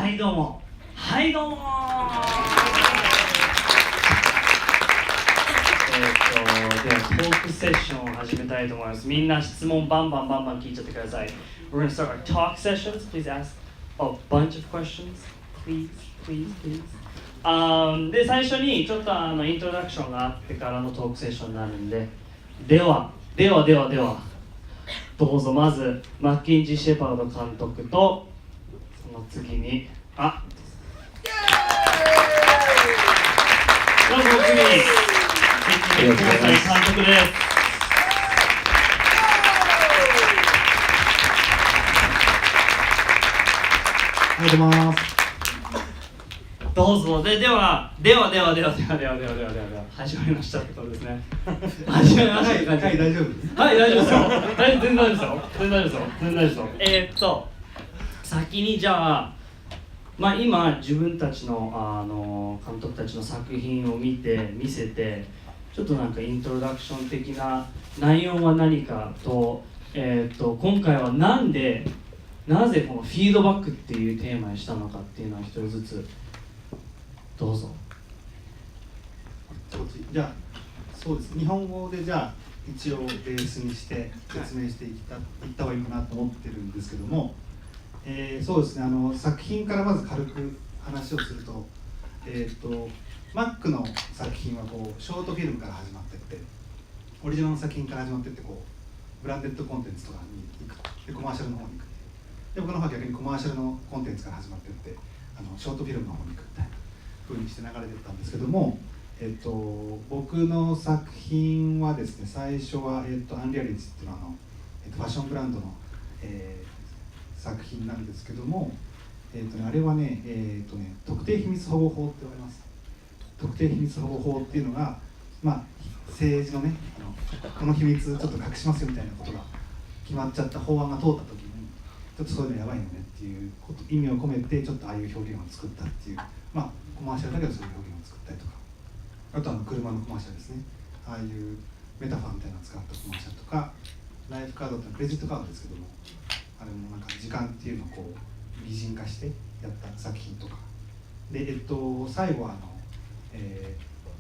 はいどうも、はいどうもではトークセッションを始めたいと思います。みんな質問バンバン聞いちゃってください。We're gonna start our talk sessions. Please ask a bunch of questions. Please. で、最初にちょっとイントロダクションがあってからのトークセッションになるんで、では、どうぞまずマッキンジー・シェパード監督と、その次に、まずお次に、香西監督です。おはようございます。どうぞ。では始まりましたってことですね。始まりましたって感じ。はい、大丈夫です。はい、大丈夫ですよ。全然大丈夫ですよ。先にじゃあ、今自分たちの監督たちの作品を見せて、ちょっとなんかイントロダクション的な内容は何かと、今回はなぜこのフィードバックっていうテーマにしたのかっていうのは一人ずつどうぞ。じゃあ、そうです。日本語でじゃあ一応ベースにして説明していった方がいいかなと思ってるんですけども、そうですね。作品からまず軽く話をすると、マックの作品はこうショートフィルムから始まっていって、オリジナルの作品から始まっていってこうブランデッドコンテンツとかに行くでコマーシャルの方に行く。で僕の方は逆にコマーシャルのコンテンツから始まっていってショートフィルムの方に行くみたいな風にして流れていったんですけども、僕の作品はですね、最初は、アンリアリッジっていうのはファッションブランドの、作品なんですけども、あれはね、特定秘密保護法って言われます。特定秘密保護法っていうのが、政治のねこの秘密ちょっと隠しますよみたいなことが決まっちゃった法案が通った時にちょっとそういうのやばいよねっていう意味を込めてちょっとああいう表現を作ったっていう、コマーシャルだけどそういう表現を作ったりとか、あと車のコマーシャルですね、ああいうメタファーみたいなのを使ったコマーシャルとか、ライフカードってクレジットカードですけども、あれもなんか時間っていうのをこう擬人化してやった作品とかで、最後は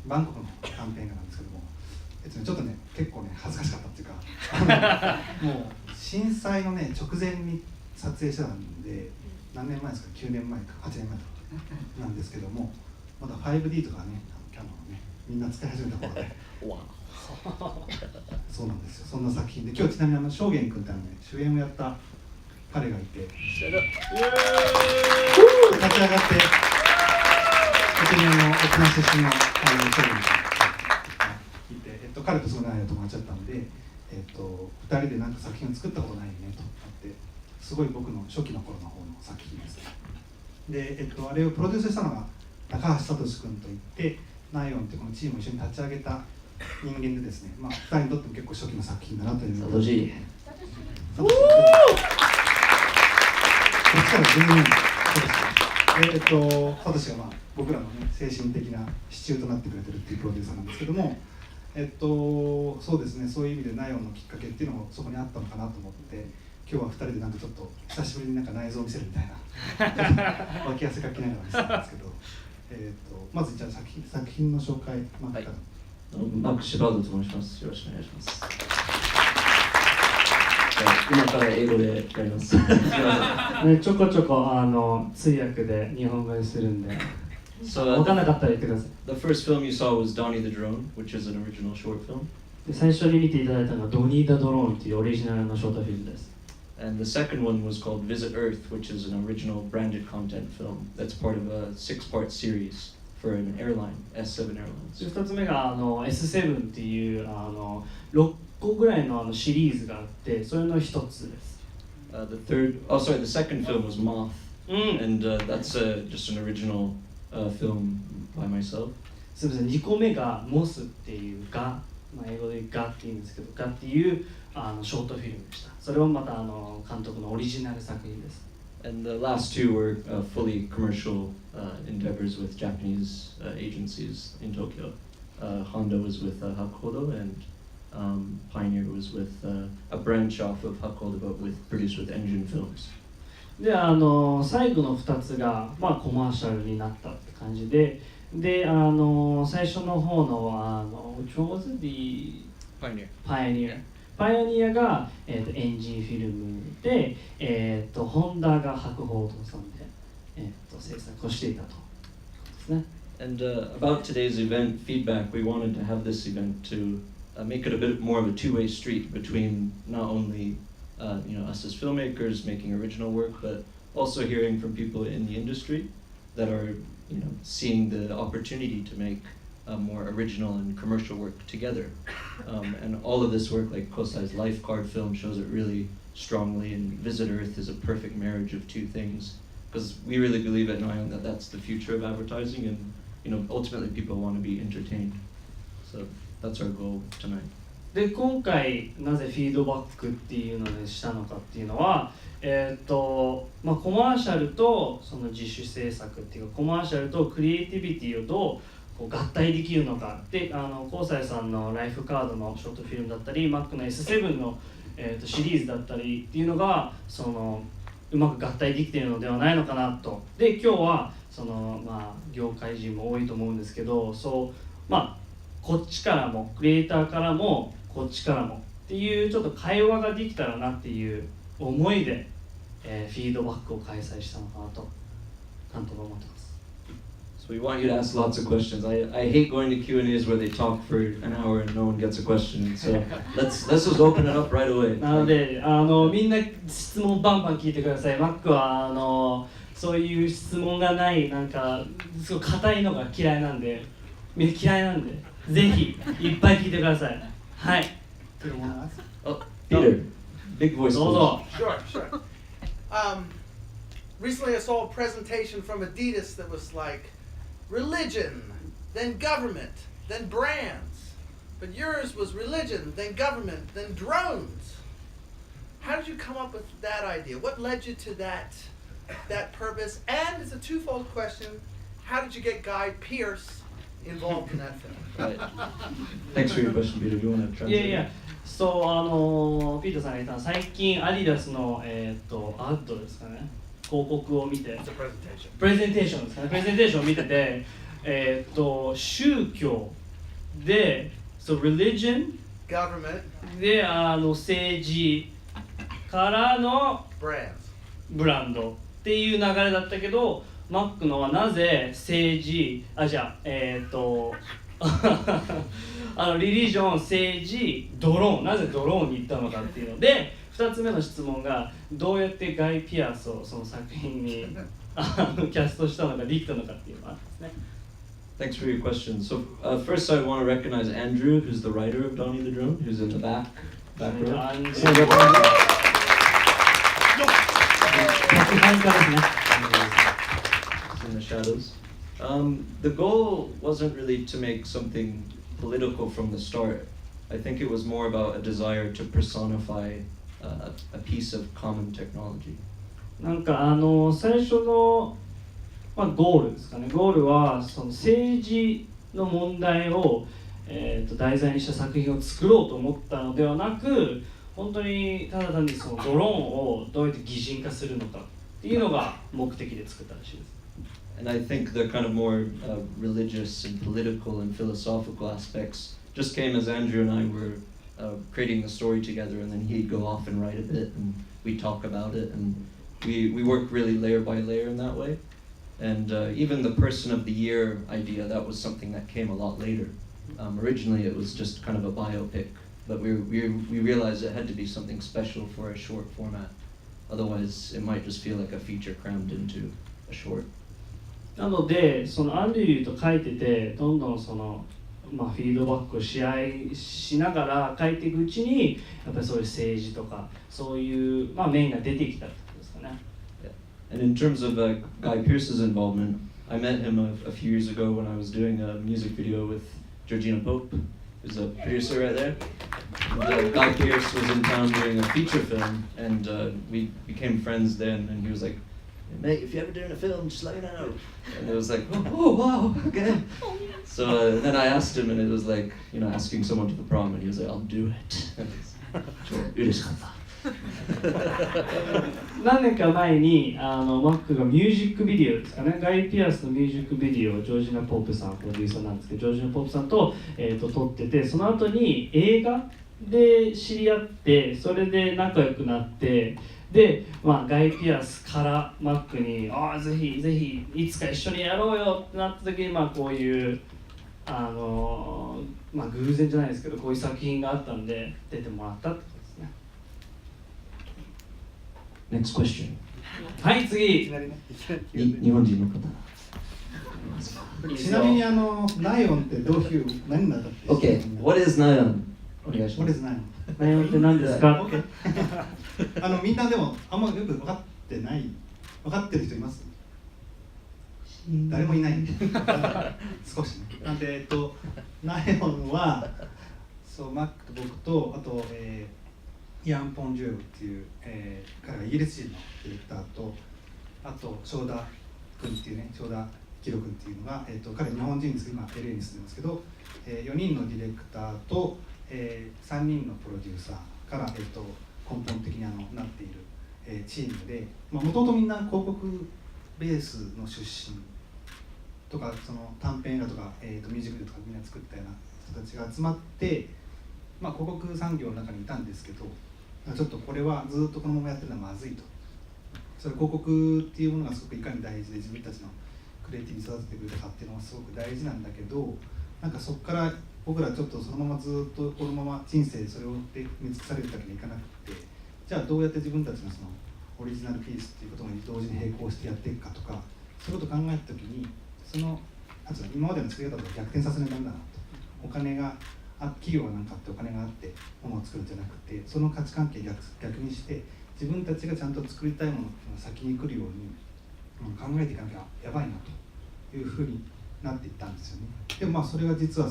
バンコクのキャンペーンなんですけども、ちょっとね結構ね恥ずかしかったっていうかもう震災のね直前に撮影してたんで、何年前ですか、9年前か8年前とかなんですけども、まだ 5D とかねキャノンをねみんな使い始めた頃でそうなんですよ。そんな作品で、今日ちなみに証言君って主演をやった彼がいて、立ち上がって沖縄の沖縄出身の証言君がいて、彼とすごい長い友達だったんで、2人でなんか作品を作ったことないよねとなって、すごい僕の初期の頃の方の作品ですね。で、あれをプロデュースしたのが高橋聡君といって、ナイオンってこのチームを一緒に立ち上げた人間でですね、2人にとっても結構初期の作品だなというのを。サトシが僕らのね精神的な支柱となってくれてるっていうプロデューサーなんですけども、そうですね、そういう意味でナイオンのきっかけっていうのもそこにあったのかなと思って、今日は2人でなんかちょっと久しぶりになんか内臓を見せるみたいな脇汗かきながら見せたんですけど、まずじゃあ作品の紹介、マック・シェパードと申します。よろしくお願いします。今から英語でやります。ちょこちょこ通訳で日本語にするんで、分かんなかったら言ってください。The first film you saw was Donnie the Drone, which is an original short film. 最初に見ていただいたのはドニー・ダ・ドローンというオリジナルのショートフィルムです。And the second one was called Visit Earth, which is an original branded content film that's part of a 6-part series for an airline, S7 Airlines. 2つ目がS7 っていう6個ぐらいのシリーズがあって、それの一つです。The second film was Moth, and that's just an original film by myself. すみません、2個目がモスっていうガ、英語でガって言うんですけど、ガっていうショートフィルムでした。それはまた監督のオリジナル作品です。And the last two were fully commercial endeavors with Japanese agencies in Tokyo. Honda was with Hakodo, and Pioneer was with a branch off of Hakodo, but produced with Engine Films. で最後の2つが、まあ、コマーシャルになったって感じで、で最初の方のwhich one was it? The Pioneerが、エンジンフィルムで、ホンダが博報堂さんで、制作をしていたということですね。And about today's event, feedback, we wanted to have this event to make it a bit more of a two-way street between not only us as filmmakers making original work, but also hearing from people in the industry that are seeing the opportunity to make more original and commercial work together. And all of this work, like Kosai's Life Card film, shows it really strongly, and Visit Earth is a perfect marriage of two things, because we really believe at Noyon that that's the future of advertising, and ultimately people want to be entertained. So that's our goal tonight. で今回なぜフィードバックっていうのでしたのかっていうのは、コマーシャルとその自主制作っていうか、コマーシャルとクリエイティビティをどう合体できるのかで、高西さんのライフカードのショートフィルムだったり、マックの S7 の、シリーズだったりっていうのがうまく合体できているのではないのかなと。で今日は業界人も多いと思うんですけど、こっちからもクリエイターからもこっちからもっていうちょっと会話ができたらなっていう思いで、フィードバックを開催したのかなと監督は思ってます。So we want you to ask lots of questions. I hate going to Q&As where they talk for an hour and no one gets a question. So let's just open it up right away. なのでみんな質問バンバン聞いてください。マックはそういう質問がないすごい硬いのが嫌いなんで、ぜひいっぱい聞いてください。はい。Oh, Peter, big voice. どうぞ。Sure. Recently I saw a presentation from Adidas that was like religion, then government, then brands. But yours was religion, then government, then drones. How did you come up with that idea? What led you to that purpose? And it's a twofold question. How did you get Guy Pearce involved in that film? Right. Thanks for your question, Peter. Do you want to translate? そうピーターさんが言ったのは最近アディダスのアッドですかね、広告を見て、プレゼンテーションですかね、プレゼンテーションを見てて、宗教で、religion で政治からのブランドっていう流れだったけど、マックのはなぜ政治リリジョン、政治、ドローン、なぜドローンに行ったのかっていうので、2つ目の質問がどうやってガイ・ピアスをその作品にキャストしたのかできたのかっていうのがあるんですね。Thanks for your question. So first I want to recognize Andrew, who's the writer of Donnie the Drone, who's in the back row. In the shadows. The goal wasn't really to make something political from the start. I think it was more about a desire to personify a piece of common technology. 最初の、ゴールですかね。ゴールはその政治の問題を、題材にした作品を作ろうと思ったのではなく、本当にただ単にそのドローンをどうやって擬人化するのかっていうのが目的で作ったらしいです。And I think the kind of more religious and political and philosophical aspects just came as Andrew and I were creating the story together, and then he'd go off and write a bit, and we'd talk about it, and we work really layer by layer in that way. And even the Person of the Year idea, that was something that came a lot later. Originally it was just kind of a biopic, but we realized it had to be something special for a short format. Otherwise it might just feel like a feature crammed into a short. なのでそのアンドリューと書いててどんどんその、フィードバックをしながら書いていくうちにやっぱりそういう政治とかそういう、面が出てきたってことですかね。And in terms of Guy Pearce's involvement, I met him a few years ago when I was doing a music video with Georgina Pope, who's a producer right there. And, Guy Pearce was in town doing a feature film, and we became friends then, and he was like, "Mate, if you're ever doing a film, just let me know." And it was like, oh wow, okay. So then I asked him, and it was like, asking someone to the prom, and he was like, "I'll do it." 何年か前にマックがミュージックビデオですかね、ガイ・ピアスのミュージックビデオをジョージナ・ポープさんプロデューサーなんですけど、ジョージナ・ポープさんと、撮ってて、その後に映画で知り合って、それで仲良くなって、で、ガイ・ピアスからマックに「ぜひぜひいつか一緒にやろうよ」ってなった時に、こういう偶然じゃないですけど、こういう作品があったんで出てもらったってことですね。 Next question. はい、次。いきなりね。日本人の方。ちなみにナイオンってどういう何なんだって。Okay, what is Nayan? お願いしま What す。 is ナイオン？内容って何ですか？みんなでもあんまよく分かってない。分かってる人います？誰もいない少しね。なんでナイオンはそうマックと僕とあと、イアン・ポンジュエルっていう、彼はイギリス人のディレクターと、あと正田君っていうね、正田キロ君っていうのが、彼日本人ですけど今 LA に住んでますけど、4人のディレクターと、3人のプロデューサーから、根本的になっている、チームで、もともとみんな広告ベースの出身とか、その短編映画とか、ミュージックビデオとかみんな作ったような人たちが集まって、広告産業の中にいたんですけど、ちょっとこれはずっとこのままやってるのはまずいと。それ広告っていうものがすごくいかに大事で、自分たちのクリエイティブに育ててくれたかっていうのはすごく大事なんだけど、そこから僕らちょっとそのままずっとこのまま人生それを見尽くされるだけにいかなくて、じゃあどうやって自分たちのそのオリジナルピースっていうことに同時に並行してやっていくかとか、そういうことを考えたときに、その今までの作り方と逆転させないとダメだなと。お金が企業が何かあってお金があってものを作るんじゃなくて、その価値関係逆にして自分たちがちゃんと作りたいものが先に来るように考えていかなきゃやばいなというふうになっていったんですよね。でもそれが実は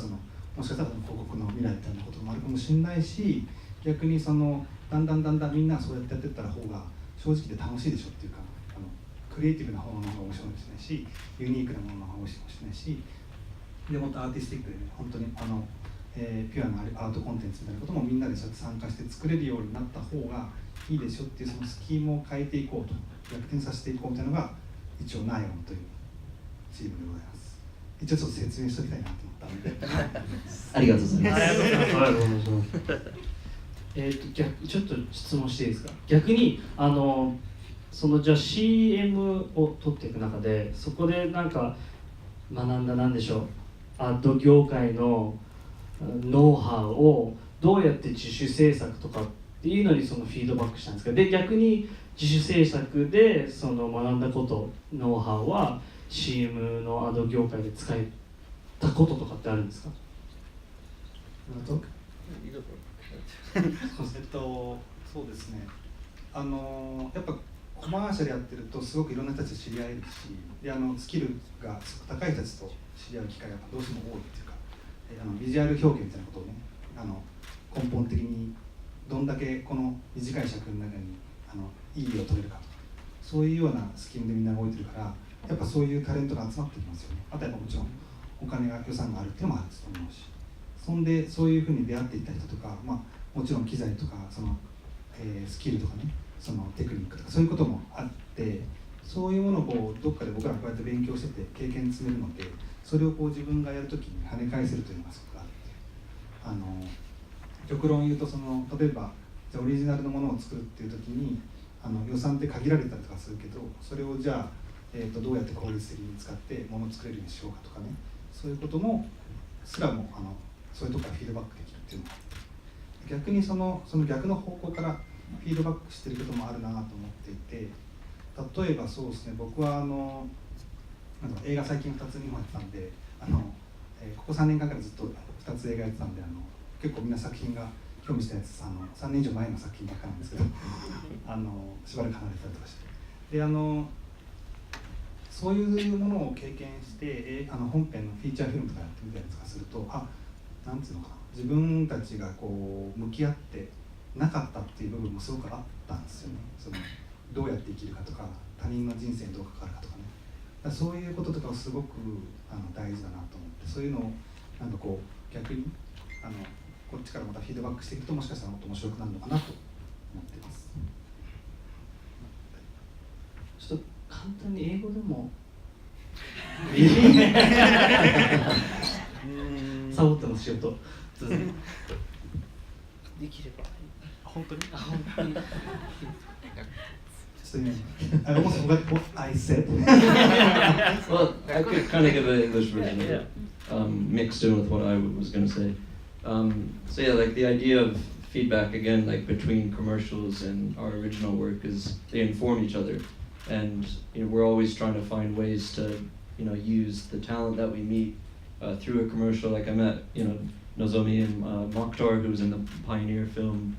もしかしたら広告の未来みたいなこともあるかもしれないし、逆にだんだんみんなそうやってやっていったら方が正直で楽しいでしょっていうか、クリエイティブなものの方が面白いかもしれないし、ユニークなものの方が面白いかもしれないし、でもっとアーティスティックでね、本当にピュアなアートコンテンツみたいなこともみんなでそうやって参加して作れるようになった方がいいでしょっていう、そのスキームを変えていこうと、逆転させていこうみたいなのが一応ナイオンというチームでございます。一応ちょっと説明しておきたいなと思ったのでありがとうございます。ありがとうございます。はい、お願いします。ちょっと質問していいですか？逆にじゃあ CM を撮っていく中で、そこで学んだなんでしょう、アート業界のノウハウをどうやって自主制作とかっていうのにフィードバックしたんですか？で、逆に自主制作で学んだこと、ノウハウは CM のアート業界で使えたこととかってあるんですか？そうですね。やっぱコマーシャルやってるとすごくいろんな人たちと知り合えるし、でスキルがすごく高い人たちと知り合う機会がどうしても多いっていうか、ビジュアル表現みたいなことをね、根本的にどんだけこの短い尺の中にいい絵を撮れるかとか、そういうようなスキルでみんな動いてるから、やっぱそういうタレントが集まってきますよね。あとやっぱもちろんお金が予算があるっていうのもあると思うし、そんでそういうふうに出会っていった人とか、もちろん機材とかスキルとかね、テクニックとかそういうこともあって、そういうものをどっかで僕らこうやって勉強してて経験積めるので、それを自分がやるときに跳ね返せるというのがすごくあって、極論言うと例えばじゃあオリジナルのものを作るっていうときに予算って限られたりとかするけど、それをじゃあ、どうやって効率的に使ってものを作れるようにしようかとかね、そういうこともすらもそういうところからフィードバックできるっていうのがあって、逆にその逆の方向からフィードバックしてることもあるなと思っていて、例えばそうですね、僕は映画最近2つ2本やってたんで、ここ3年間からずっと2つ映画やってたんで、結構みんな作品が興味したやつ3年以上前の作品ばっかなんですけどしばらく離れたりとかして、でそういうものを経験して、本編のフィーチャーフィルムとかやってみたりとかすると、なんていうのかな、自分たちが向き合ってなかったっていう部分もすごくあったんですよね。どうやって生きるかとか、他人の人生にどう関わるかとかね、そういうこととかをすごく大事だなと思って、そういうのを逆にこっちからまたフィードバックしていくと、もしかしたらもっと面白くなるのかなと思ってます。ちょっと簡単に英語でもサボってます仕事。できれば本当にちょっとね、I almost forgot what I said. Well, I could kind of give an English version of it, mixed in with what I was going to say. So yeah, like the idea of feedback again, like between commercials and our original work, is they inform each other, and we're always trying to find ways to use the talent that we meet through a commercial. Like I met Nozomi and Mokhtar, who was in the Pioneer film,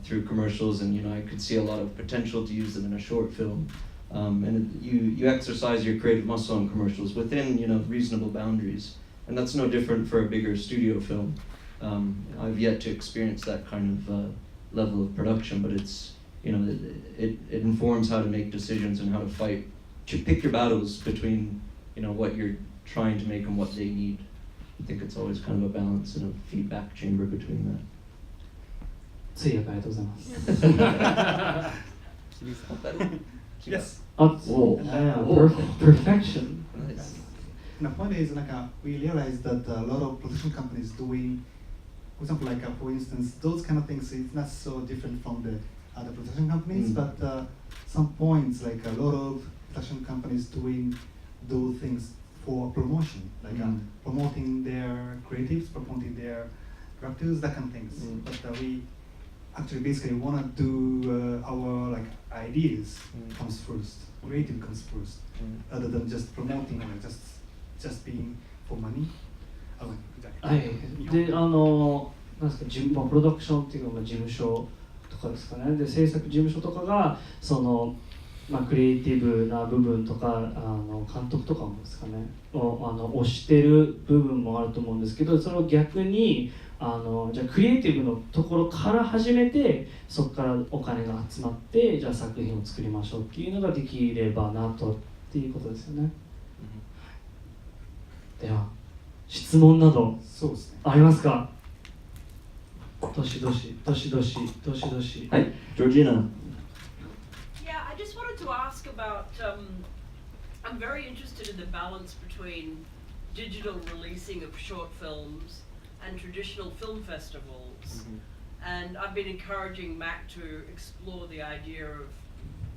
through commercials, and I could see a lot of potential to use them in a short film. And you exercise your creative muscle in commercials within reasonable boundaries, and that's no different for a bigger studio film. I've yet to experience that kind of level of production, but it's it informs how to make decisions and how to fight, to pick your battles between what you're trying to make and what they need. I think it's always kind of a balance and a feedback chamber between that. 通訳ありがとうございます。Yes. Oh, perfection. Nice. And the point is, we realize that a lot of production companies doing, for example, for instance, those kind of things is not so different from the other production companies, but some points, like a lot of production companies doing those things for promotion, promoting their creatives, promoting their directors, that kind of things. But we actually basically want to do our ideas comes first, creative comes first, rather than just promoting or just being for money. はい。で、なんですか、プロダクションっていうか、事務所とかですかね。で、制作事務所とかがクリエイティブな部分とか監督とかもですかねを推してる部分もあると思うんですけど、それを逆にじゃあクリエイティブのところから始めて、そこからお金が集まって、じゃあ作品を作りましょうっていうのができればなとっていうことですよね。では質問などありますか？どしどし。はい、ジョージーナ。Yeah, I just wanted to ask about, I'm very interested in the balance between digital releasing of short films and traditional film festivals. And I've been encouraging Mac to explore the idea of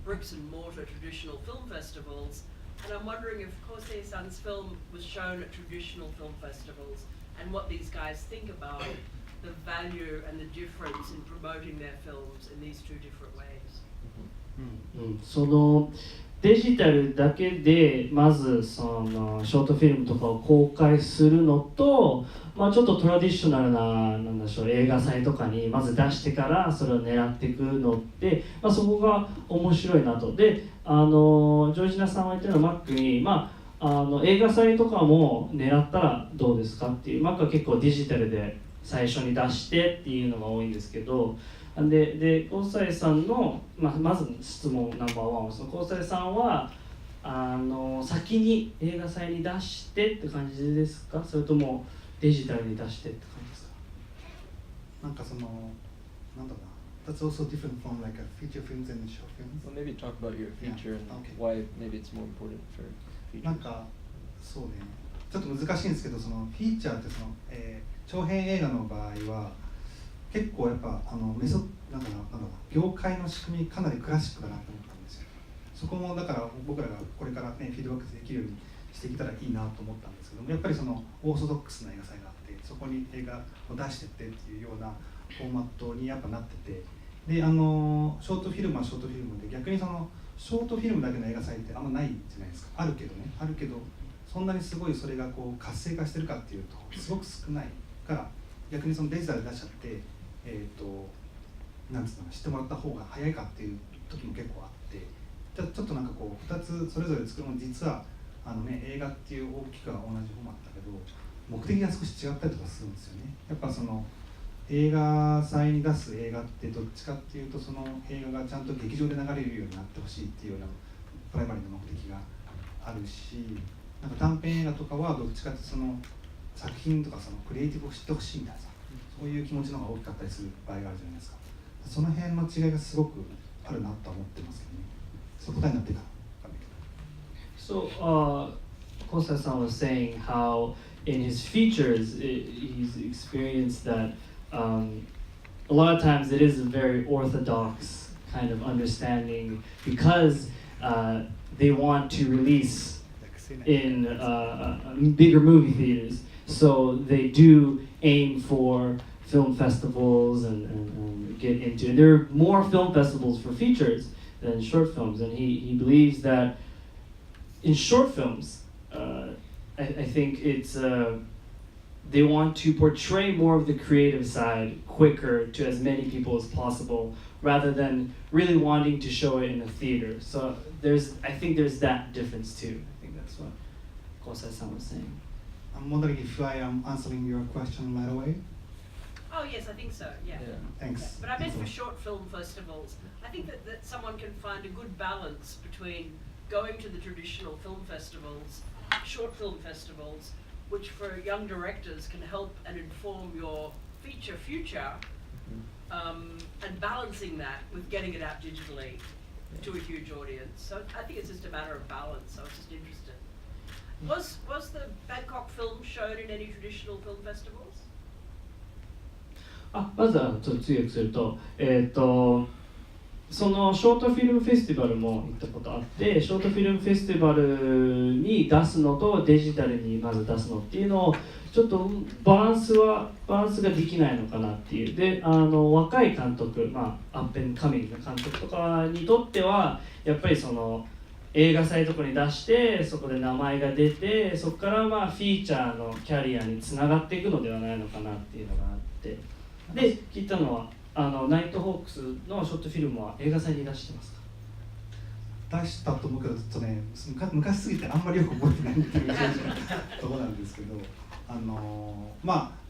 bricks and mortar traditional film festivals. And I'm wondering if Kosei-san's film was shown at traditional film festivals and what these guys think about the value and the difference in promoting their films in these two different ways. そのデジタルだけでまずショートフィルムとかを公開するのと、ちょっとトラディショナルな映画祭とかにまず出してからそれを狙っていくのって、そこが面白いなと。で、ジョージナさんが言ってるのはマックに、映画祭とかも狙ったらどうですかっていう、マックは結構デジタルで最初に出してっていうのが多いんですけど、で高西さんの、まず質問ナンバーワンは、高西さんは先に映画祭に出してって感じですか、それともデジタルに出してって感じですか？なんだろうな、That's also different from feature films and short films. Well, maybe talk about your feature and why maybe it's more important for features. そうね、ちょっと難しいんですけど、フィーチャーって長編映画の場合は結構やっぱ業界の仕組みかなりクラシックだなと思ったんですよ。そこもだから僕らがこれからねフィードバックできるようにしていけたらいいなと思ったんですけども、やっぱりオーソドックスな映画祭があって、そこに映画を出してってっていうようなフォーマットにやっぱなってて、でショートフィルムはショートフィルムで、逆にショートフィルムだけの映画祭ってあんまないじゃないですか。あるけどそんなにすごいそれが活性化してるかっていうとすごく少ないから、逆にデジタルで出しちゃってなんつうの、知ってもらった方が早いかっていう時も結構あって、ちょっと2つそれぞれ作るのも実は映画っていう大きくは同じフォーマットだけど目的が少し違ったりとかするんですよね。やっぱ映画祭に出す映画ってどっちかっていうと、その映画がちゃんと劇場で流れるようになってほしいっていうようなプライマリーな目的があるし、短編映画とかはどっちかって作品とかクリエイティブを知ってほしいみたいなさ、そういう気持ちの方が大きかったりする場合があるじゃないですか。その辺の違いがすごくあるなと思ってますけどね。その答えになってるかわかんないけど。 So, Kosa-san was saying how in his features he's experienced that a lot of times it is a very orthodox kind of understanding because they want to release in bigger movie theaters, so they do aim for film festivals and get into, and there are more film festivals for features than short films, and he believes that in short films I think it's they want to portray more of the creative side quicker to as many people as possible rather than really wanting to show it in a theater. So I think there's that difference too. I think that's what Kosai-san was saying. I'm wondering if I am answering your question right away. Oh yes, I think so. Yeah. Thanks. But I meant for short film festivals. I think that someone can find a good balance between going to the traditional film festivals, short film festivals, which for young directors can help and inform your feature future, and balancing that with getting it out digitally to a huge audience. So I think it's just a matter of balance. I was just interested. Was the Bangkok film shown in any traditional film festivals? まずはちょっと通訳すると、そのショートフィルムフェスティバルも行ったことあって、ショートフィルムフェスティバルに出すのとデジタルにまず出すのっていうのをちょっとバランスができないのかなっていう。で、若い監督、アップンカミングな監督とかにとってはやっぱりその映画祭とかに出してそこで名前が出て、そこからフィーチャーのキャリアにつながっていくのではないのかなっていうのがあって、で聞いたのはナイトホークスのショートフィルムは映画祭に出してますか？出したと思うけど、ちょっとね、昔すぎてあんまりよく覚えてないっていう正直なところなんですけど、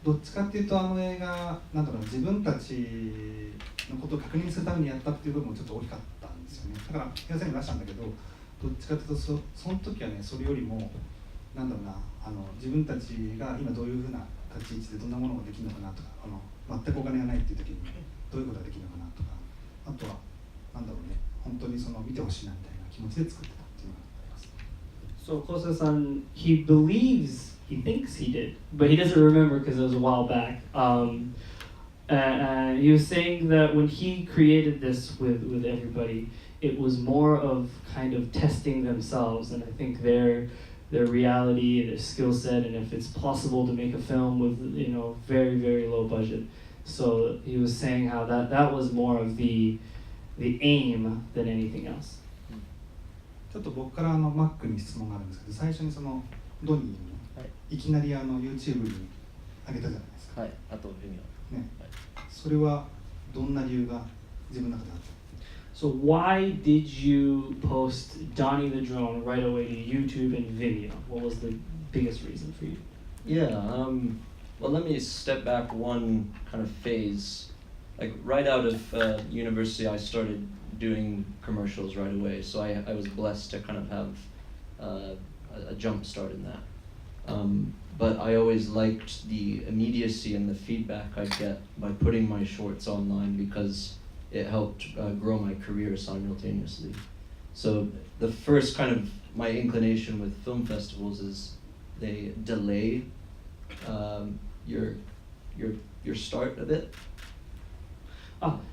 どっちかっていうと映画なんだろう、自分たちのことを確認するためにやったっていう部分もちょっと大きかったんですよね。だから映画祭に出したんだけど、どっちかっていうとその時はね、それよりもなんだろうな、自分たちが今どういうふうな立ち位置でどんなものができるのかなとか、全くお金がないっていう時にどういうことができるのかなとか、あとはなんだろうね、本当にその見てほしいなみたいな気持ちで作ってたっていうのがあります。So Kosa-san, he believes, he thinks he did, but he doesn't remember because it was a while back. And he was saying that when he created this with everybody, it was more of kind of testing themselves, and I think their reality, their skill set, and if it's possible to make a film with very very low budget. So he was saying how that was more of the aim than anything else. ちょっと僕からマックに質問があるんですけど、最初にそのドニーに、いきなりYouTube に上げたじゃないですか。はい、あと微妙。ね、それはどんな理由が自分の中であった？ So why did you post Donnie the Drone right away to YouTube and Vimeo? What was the biggest reason for you? Yeah, well, let me step back one kind of phase. Like right out of university, I started doing commercials right away. So I was blessed to kind of have a jump start in that. But I always liked the immediacy and the feedback I'd get by putting my shorts online because it helped grow my career simultaneously. So the first kind of my inclination with film festivals is they delay your start a bit.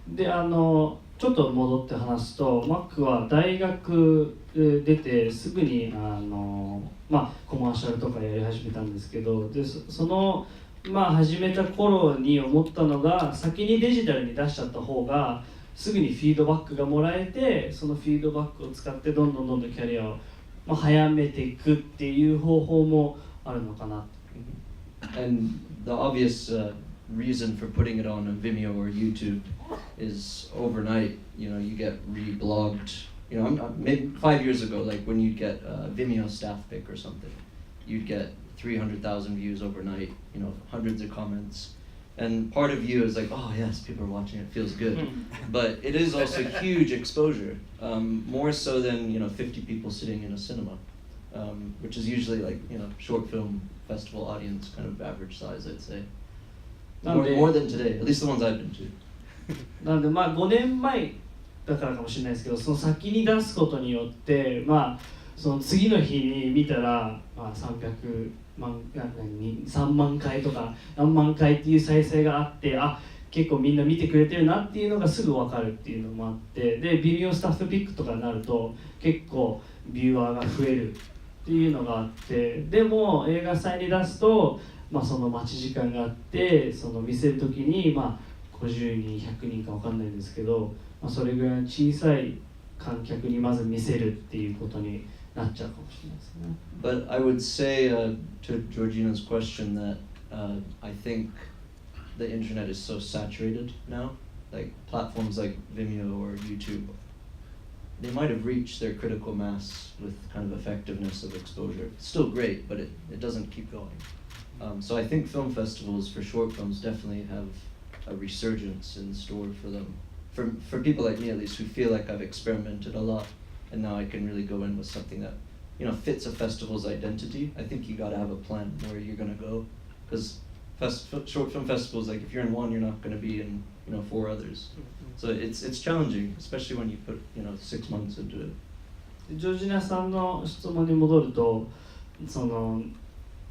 でちょっと戻って話すと、マックは大学出てすぐにコマーシャルとかやり始めたんですけど、でその始めた頃に思ったのが、先にデジタルに出しちゃった方がすぐにフィードバックがもらえて、そのフィードバックを使ってどんどんキャリアを早めていくっていう方法もあるのかな。And the obvious reason for putting it on Vimeo or YouTube is overnight, you get reblogged. Maybe 5 years ago, like when you'd get a Vimeo staff pick or something, you'd get 300,000 views overnight, hundreds of comments. And part of you is like, oh yes, people are watching it, feels good. But it is also huge exposure, more so than 50 people sitting in a cinema, which is usually like short film festival audience kind of average size, I'd say. More than today, at least the ones I've been to. なのでまあ5年前だからかもしれないですけど、その先に出すことによってまあその次の日に見たら、まあ、300万3万回とか何万回っていう再生があって、あ結構みんな見てくれてるなっていうのがすぐ分かるっていうのもあって、で微妙スタッフピックとかになると結構ビューアーが増えるっていうのがあって、でも映画祭に出すと、まあ、その待ち時間があって、その見せる時に、まあ、50人100人か分かんないんですけど、まあ、それぐらいの小さい観客にまず見せるっていうことになっちゃうかもしれないですね。But I would say to Georgina's question that I think the internet is so saturated now, like platforms like Vimeo or YouTube, they might have reached their critical mass with kind of effectiveness of exposure. It's still great, but it doesn't keep going. So I think film festivals for short films definitely have a resurgence in store for them. For people like me at least, who feel like I've experimented a lot, and now I can really go in with something that, you know, fits a festival's identity. I think you got to have a plan where you're going to go, because short film festivals, like if you're in one, you're not going to be in, you know, 4 others. So it's challenging, especially when you put, you know, 6 months into it. ジョージナさんの質問に戻ると、その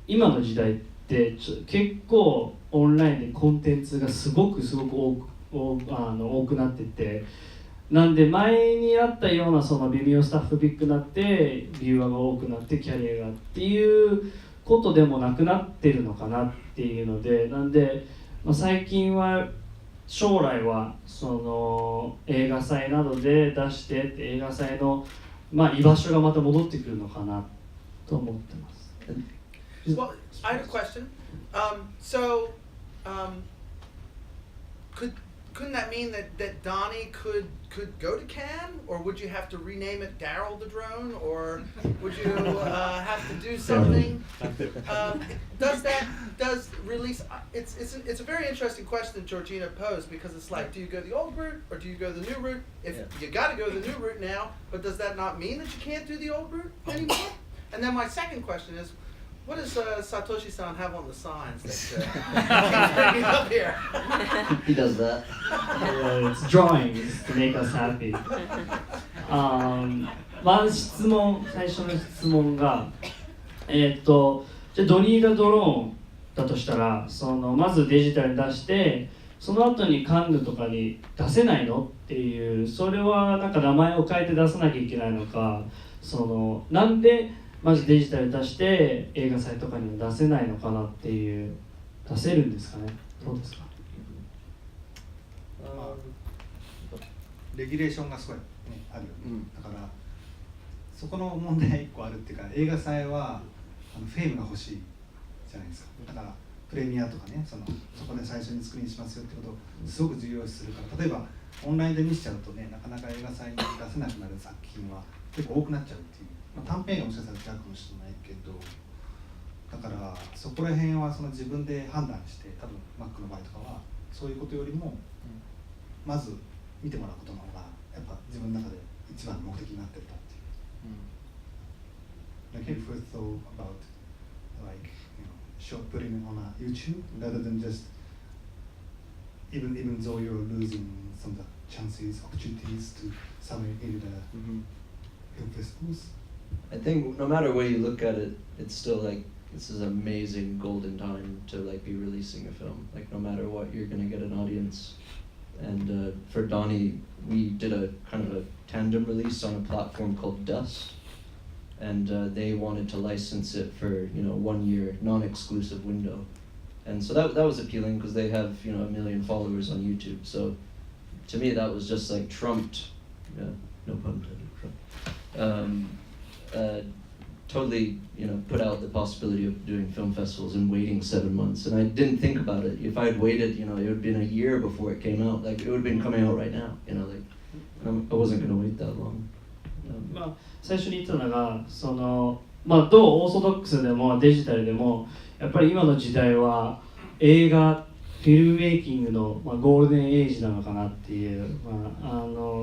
今の時代って結構オンラインでコンテンツがすごく多くなってて、なんで前にあったようなその微妙スタッフビッグになってビューアーが多くなってキャリアがっていうことでもなくなってるのかなっていうので、なんで、まあ、最近は将来はその映画祭などで出して映画祭の、まあ、居場所がまた戻ってくるのかなと思ってます。Well, I have a question. Couldn't that mean that Donnie could go to Cannes, or would you have to rename it Daryl the Drone, or would you have to do something? Does release? It's a very interesting question Georgina posed, because it's like, do you go the old route or do you go the new route? If you got to go the new route now, but does that not mean that you can't do the old route anymore? And then my second question is, what does Satoshi-san have on the signs that he's bringing up here? He does that. It's drawings to make us happy. まず最初の質問が、じゃあドニーダドローンだとしたら、そのまずデジタルに出して、その後にカンヌとかに出せないのっていう、それはなんか名前を変えて出さなきゃいけないのか、そのなんでまずデジタル出して映画祭とかにも出せないのかなっていう、出せるんですかね、どうですか。レギュレーションがすごい、ね、あるよね、だからそこの問題1個あるっていうか、映画祭はフェームが欲しいじゃないですか。だからプレミアとかね、そこで最初にスクリーンしますよってことをすごく重要視するから、例えばオンラインで見せちゃうとね、なかなか映画祭に出せなくなる作品は結構多くなっちゃうっていう、短編がもしかしたら違うかもしれないけど、だからそこら辺はその自分で判断して、多分マックの場合とかはそういうことよりも、まず見てもらうことの方がやっぱ自分の中で一番の目的になってたっていう。Like if we thought about like short putting on a YouTube rather than just even though you're losing some of the chances, opportunities to submit into the film festivals. I think no matter where you look at it, it's still like this is an amazing golden time to like be releasing a film. Like no matter what, you're gonna get an audience. And for Donnie, we did a kind of a tandem release on a platform called Dust, and they wanted to license it for 1 year non-exclusive window, and so that was appealing because they have 1 million followers on YouTube. So to me, that was just like trumped, no pun intended. Totally, put out the possibility of doing film festivals and waiting 7 months. And I didn't think about it. If I had waited, it would have been a year before it came out. Like it would have been coming out right now. Like I wasn't going to wait that long. まあ最初に言ったのが、そのまあどうオーソドックスでもデジタルでもやっぱり今の時代は映画フィルムメイキングの、ゴールデンエイジなのかなっていう、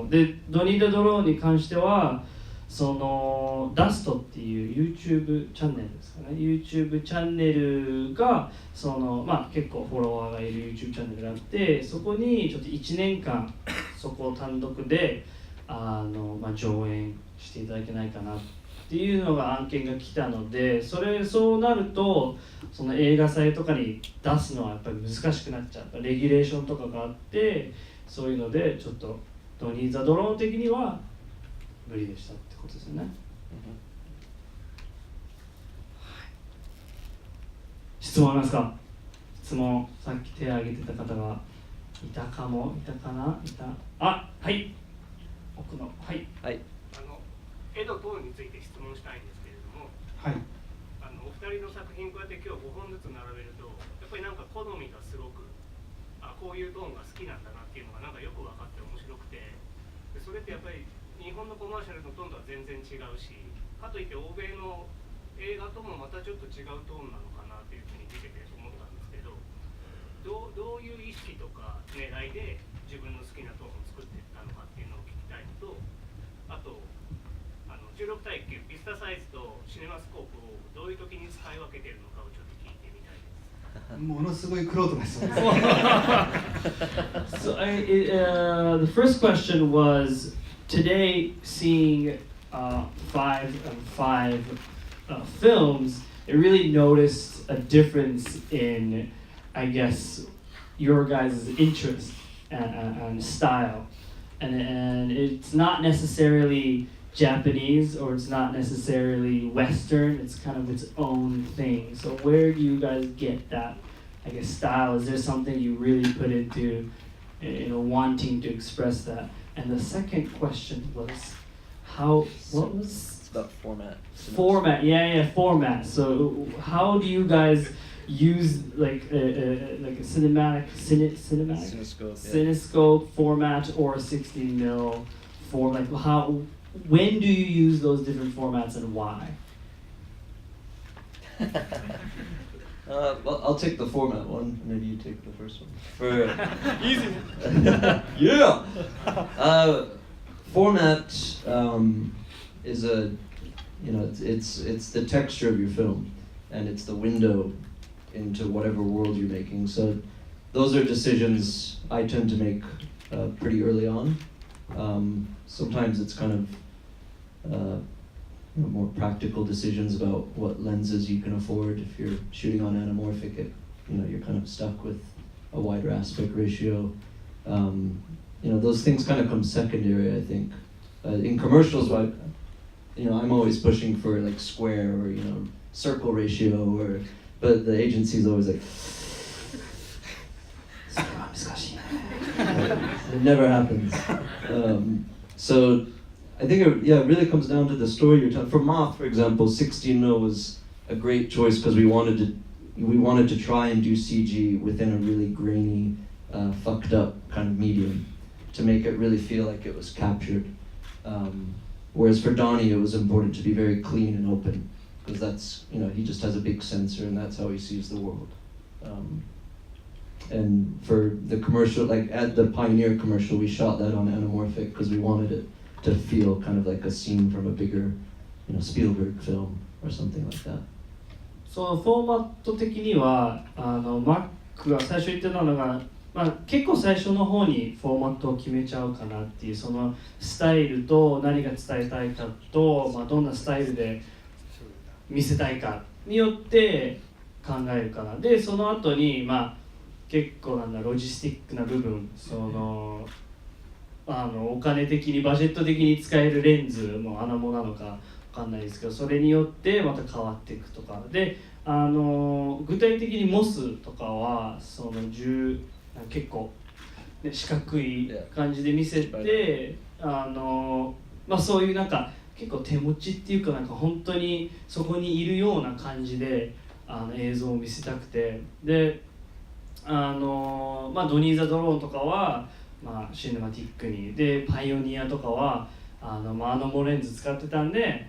でドニー・ダ・ドローンに関してはそのダストっていう YouTube チャンネルですかね、 YouTube チャンネルがその、結構フォロワーがいる YouTube チャンネルがあって、そこにちょっと1年間そこを単独で上演していただけないかなっていうのが案件が来たので、そうなるとその映画祭とかに出すのはやっぱり難しくなっちゃう、レギュレーションとかがあって、そういうのでちょっとドニー・ザ・ドローン的には無理でしたってことですよね。質問ありますか？質問、さっき手を挙げてた方がいたかな。はい、奥の、はい。はい。絵の等について質問したいんですけれども、はい、お二人の作品こうやって今日5本ずつ並べると、やっぱりなんか好みがすごく、こういうトーンが好きなんだなっていうのがなんかよく分かって面白くて、でそれってやっぱり日本のコマーシャルのトーンとは全然違うし、かといって欧米の映画ともまたちょっと違うトーンなのかなっていうふうに見てて思ったんですけど、どういう意識とか狙いで自分の好きなトーンを作っていったのかっていうのを聞きたいのと、あと16対9ビスタサイズとシネマスコープをどういう時に使い分けてるのかをちょっと聞いてみたいです。ものすごい玄人な質問です。So the first question was, today seeing 5 films, I really noticed a difference in, I guess, your guys' interest and style, and it's not necessarily Japanese or it's not necessarily Western, it's kind of its own thing. So where do you guys get that, I guess, style? Is there something you really put into, wanting to express that? And the second question was, It's about format. Format. So how do you guys use like a cinescope format or a 16mm format? When do you use those different formats and why? Well, I'll take the format one. Maybe you take the first one. Easy. Yeah. Format is it's the texture of your film, and it's the window into whatever world you're making. So those are decisions I tend to make pretty early on. Sometimes it's kind of more practical decisions about what lenses you can afford. If you're shooting on anamorphic, you're kind of stuck with a wider aspect ratio. Those things kind of come secondary, I think. In commercials, I'm always pushing for like square or circle ratio, but the agency's always like, it never happens. So I think it really comes down to the story you're telling. For Moth, for example, 16mm was a great choice because we wanted to try and do CG within a really grainy, fucked up kind of medium to make it really feel like it was captured. Whereas for Donnie, it was important to be very clean and open because that's, he just has a big sensor and that's how he sees the world. And for the commercial, like at the Pioneer commercial, we shot that on anamorphic because we wanted it to feel kind of like a scene from a bigger, Spielberg film or something like that. そうフォーマット的にはマックが最初言ってたのが、結構最初の方にフォーマットを決めちゃうかなっていう、そのスタイルと何が伝えたいかと、どんなスタイルで見せたいかによって考えるかな。でその後に結構ロジスティックな部分、お金的にバジェット的に使えるレンズもアナモなのか分かんないですけど、それによってまた変わっていくとかで、具体的にモスとかは結構、四角い感じで見せて、そういう結構手持ちっていうか本当にそこにいるような感じで映像を見せたくて、でドニー・ザ・ドローンとかはシネマティックに、でパイオニアとかはアナモレンズ使ってたんで、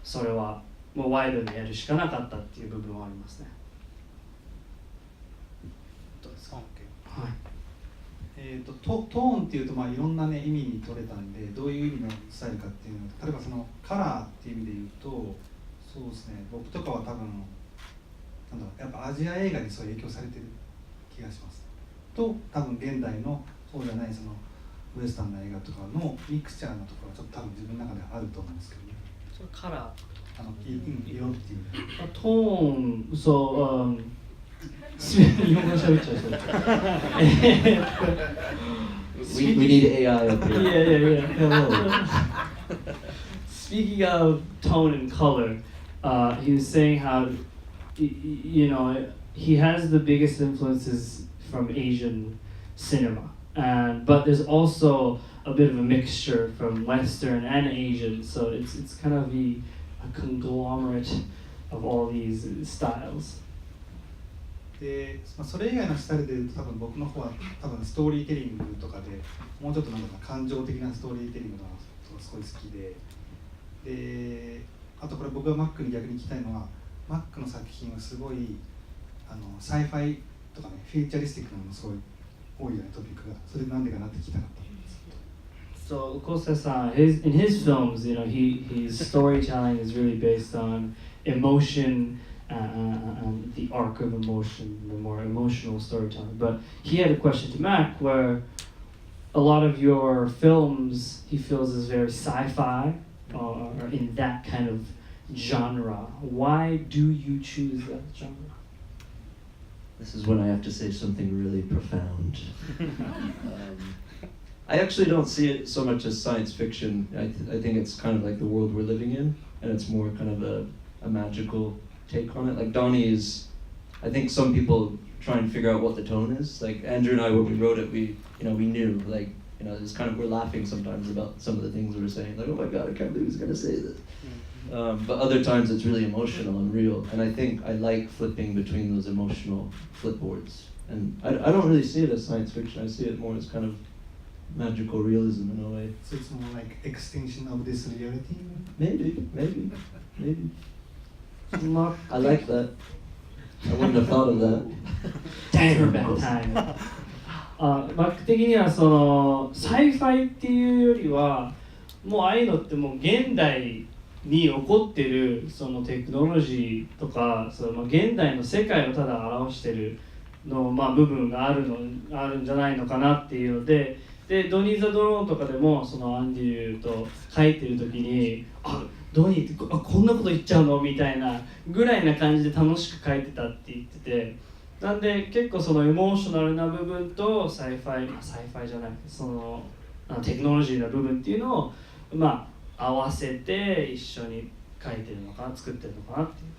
それはもうワイドにやるしかなかったっていう部分はありますね。どうですか？はい。トーンっていうと、いろんな、ね、意味に取れたんで、どういう意味のスタイルかっていうのは、例えばそのカラーっていう意味で言うと、そうですね、僕とかは多分なんだろう、やっぱアジア映画にそう影響されてる気がしますと、多分現代のそうじゃないそのウエスタンな映画とかのミクスチャーのところはちょっと多分自分の中であると思うんですけどね。それカラー色っていう。トーン、そう、日本語喋っちゃう人。We need AI up here. Yeah. Hello. Speaking of tone and color, he was saying how, you know, he has the biggest influences from Asian cinema, but there's also a bit of a mixture from Western and Asian, so it's kind of a conglomerate of all these styles. でそれ以外のスタイルでいうと多分僕の方は多分ストーリーテリングとかでもうちょっとなんか感情的なストーリーテリングがすごい好きで、あとこれ僕がマックに逆に聞きたいのはマックの作品はすごいサイファイとかねフューチャリスティックなのもすごい多いよねトピックが。それなんでかなって聞きたかった。So Kosei-san, in his films, you know, his storytelling is really based on emotion. The arc of emotion, the more emotional storytelling. But he had a question to Mac where a lot of your films he feels is very sci-fi or in that kind of genre. Why do you choose that genre? This is when I have to say something really profound. I actually don't see it so much as science fiction. I think it's kind of like the world we're living in, and it's more kind of a magical take on it. Like Donnie is, I think some people try and figure out what the tone is. Like Andrew and I, when we wrote it, we knew, like, you know, it's kind of, we're laughing sometimes about some of the things we were saying, like, oh my God, I can't believe he's gonna say this. But other times it's really emotional and real, and I think I like flipping between those emotional flipboards. And I don't really see it as science fiction, I see it more as kind of magical realism in a way. So it's more like extension of this reality? Maybe. I like that. I wouldn't have thought of that. Damn bad time. バック的にはそのサイファイっていうよりはもうああいうのってもう現代に起こってるそのテクノロジーとかその現代の世界をただ表してるの部分があるんじゃないのかなっていうので、ドニー・ザ・ドローンとかでもそのアンディと書いてる時にドニーってこんなこと言っちゃうのみたいなぐらいな感じで楽しく書いてたって言ってて、なんで結構そのエモーショナルな部分とサイファイじゃなくてそのテクノロジーな部分っていうのを合わせて一緒に書いてるのかな、作ってるのかなっていう。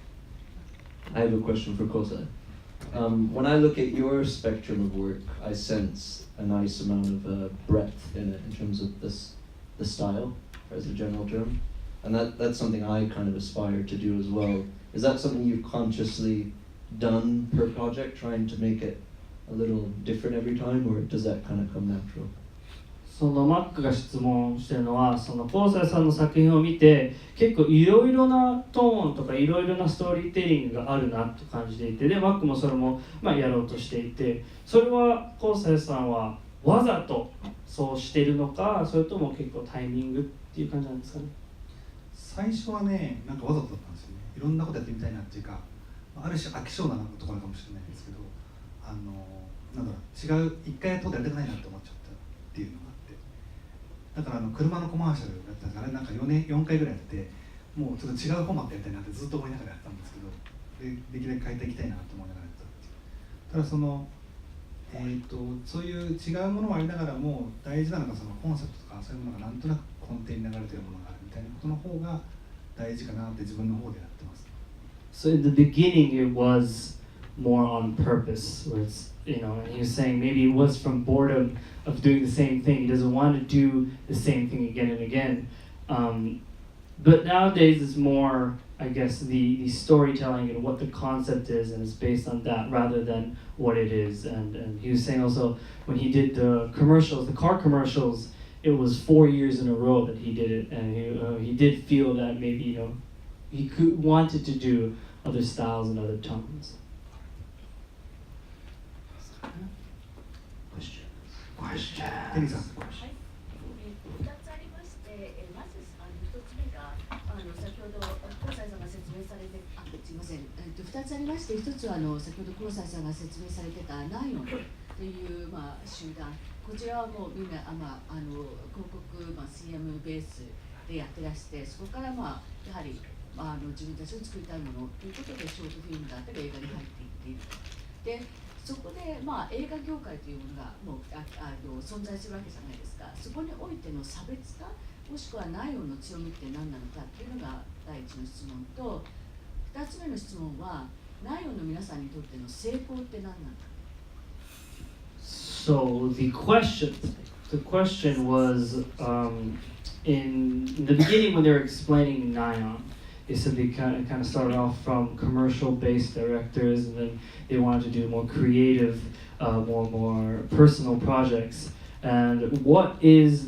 I have a question for Kosei. When I look at your spectrum of work, I sense a nice amount of breadth in it in terms of the style, as a general term. And that's something I kind of aspire to do as well. Is that something you've consciously done per project, trying to make it a little different every time, or does that kind of come natural? そのマックが質問してるのは、そのコーサイさんの作品を見て結構いろいろなトーンとかいろいろなストーリーテリングがあるなと感じていて、でマックもそれもやろうとしていて、それはコーサイさんはわざとそうしているのか、それとも結構タイミングっていう感じなんですかね。最初はね、なんかわざとだったんですよね。いろんなことやってみたいなっていうか、ある種飽き性なところかもしれないんですけど、なんだろう、違う一回やったことやりたくないなって思っちゃったっていうのがあって、だから車のコマーシャルやったらあれなんか4回ぐらいやって、もうちょっと違うフォーマットやりたいなってずっと思いながらやったんですけど、できるだけ変えていきたいなと思いながらやったっていう。ただそのそういう違うものはありながらも大事なのがそのコンセプトとかそういうものがなんとなく根底に流れているものがあるみたいなことの方が大事かなって自分の方でやってます。So in the beginning it was more on purpose, where it's, you know, he was saying maybe it was from boredom of doing the same thing. He doesn't want to do the same thing again and again. But nowadays it's more, I guess, the storytelling and what the concept is, and it's based on that rather than what it is. And he was saying also when he did the commercials, the car commercials, it was 4 years in a row that he did it, and he did feel that maybe, you know, he wanted to do other styles and other tones. Questions? question. テリーさん。はい、2つありまして、まず1つ目が先ほど黒西さんが説明されて、すみません、2つありまして、1つは先ほど黒西さんが説明されてたナイオンという、集団、こちらはもうみんな広告、CM ベースでやってらして、そこからやはり自分たちの作りたいものということでショートフィルムだったり映画に入っていっていると。でそこで、映画業界というものがもう存在するわけじゃないですか。そこにおいての差別化、もしくはナイオンの強みって何なのかっていうのが第一の質問と、2つ目の質問は、ナイオンの皆さんにとっての成功って何なのか。So the question was in the beginning when they were explaining Nyon, they said they kind of started off from commercial-based directors, and then they wanted to do more creative, more personal projects. And what is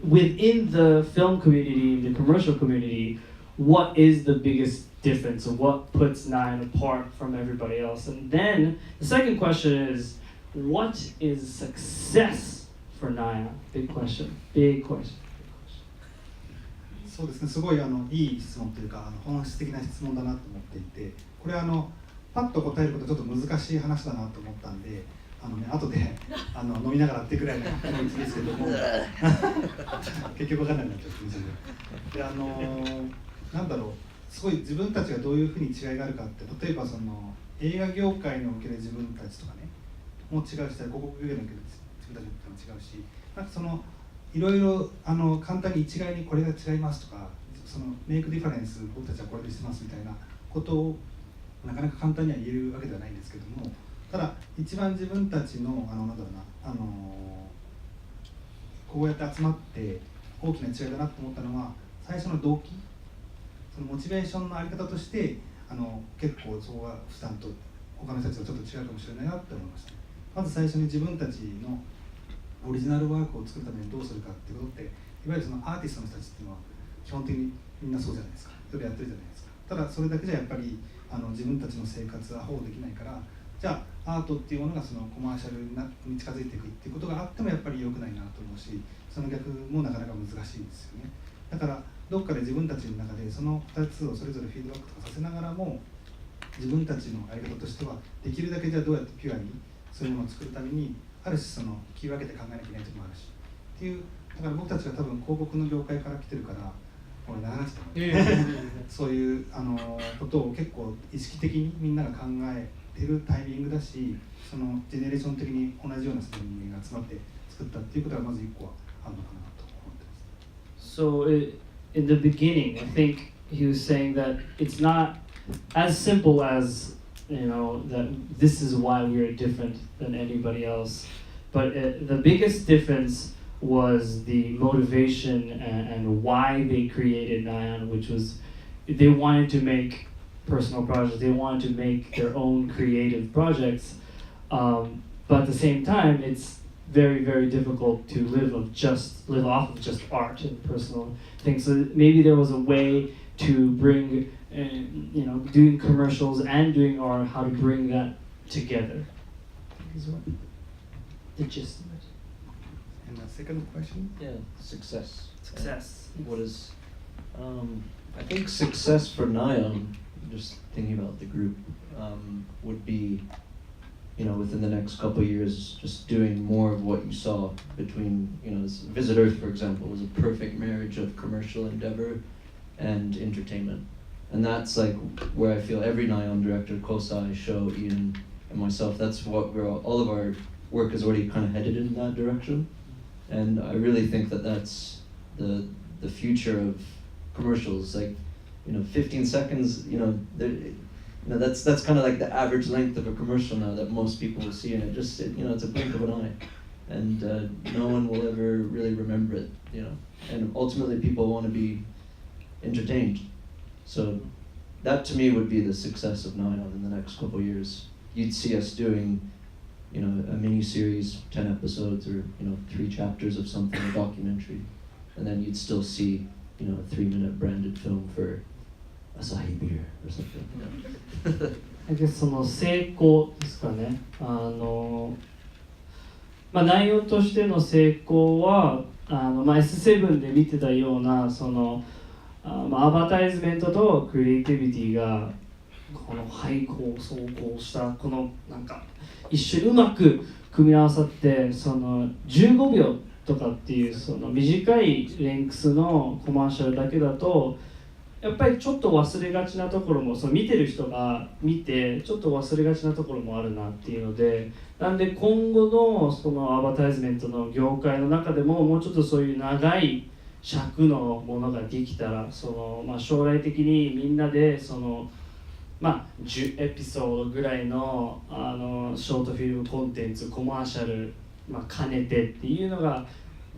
within the film community, the commercial community, what is the biggest difference, or what puts Nyon apart from everybody else? And then the second question is, what is success for Nyon? Big question. Big question. そうですね、すごいいい質問というか本質的な質問だなと思っていて、これパッと答えることはちょっと難しい話だなと思ったんで、後で飲みながらやってくれないと思うんですけども結局分かんなくなっちゃって自分でなんだろう、すごい自分たちがどういうふうに違いがあるかって、例えば映画業界における自分たちとかねもう違うし、広告業界における自分たちも違うし、なんかいろいろ簡単に一概にこれが違いますとか、メイクディファレンス僕たちはこれでしてますみたいなことをなかなか簡単には言えるわけではないんですけども、ただ一番自分たちのこうやって集まって大きな違いだなと思ったのは、最初の動機、モチベーションのあり方として結構そこが普段と他の人たちとちょっと違うかもしれないなって思いました。まず最初に自分たちのオリジナルワークを作るためにどうするかっていうことって、いわゆるアーティストの人たちっていうのは基本的にみんなそうじゃないですか。それやってるじゃないですか。ただそれだけじゃやっぱり自分たちの生活は保護できないから、じゃあアートっていうものがコマーシャルに近づいていくっていうことがあってもやっぱり良くないなと思うし、その逆もなかなか難しいですよね。だからどっかで自分たちの中でその2つをそれぞれフィードバックとかさせながらも、自分たちのやり方としてはできるだけじゃあどうやってピュアにそういうものを作るためにある種切り分けて考えなきゃいけないところもあるしっていう、だから僕たちが多分広告の業界から来てるから、これ長くそういうことを結構意識的にみんなが考えてるタイミングだし、ジェネレーション的に同じような人間が集まって作ったっていうことがまず1個はあるのかなと思ってます。So in the beginning, I think he was saying that it's not as simple as that this is why we are different than anybody else, but the biggest difference was the motivation and why they created Nyon, which was they wanted to make personal projects, they wanted to make their own creative projects, but at the same time it's very, very difficult to live off of just art and personal things. So maybe there was a way to bring doing commercials and doing art, how to bring that together. Is what the gist of it. And the second question? Yeah, success. Success. What is, I think success for Nyon, just thinking about the group, would be, within the next couple of years, just doing more of what you saw between, Visit Earth, for example, was a perfect marriage of commercial endeavor and entertainment. And that's like where I feel every Nyon director, Kosai, Sho, Ian, and myself, that's what all of our work is already kind of headed in that direction. And I really think that that's the future of commercials. Like, 15 seconds, that's kind of like the average length of a commercial now that most people will see, and it just, it's a blink of an eye. And no one will ever really remember it, And ultimately people want to be entertained. So that to me would be the success of Nyon in the next couple of years. You'd see us doing, a mini series, 10 episodes, or 3 chapters of something, a documentary, and then you'd still see, a 3-minute branded film for Asahi Beer or something. I guess 成功ですかね。内容としての成功はS7 で見てたようなそのアバタイズメントとクリエイティビティがこの背後走行したこのなんか一緒にうまく組み合わさってその15秒とかっていうその短いレンクスのコマーシャルだけだとやっぱりちょっと忘れがちなところもその見てる人が見てちょっと忘れがちなところもあるなっていうのでなんで今後のそのアバタイズメントの業界の中でももうちょっとそういう長い尺のものができたらその、将来的にみんなでその、10エピソードぐらいの、ショートフィルムコンテンツコマーシャル、兼ねてっていうのが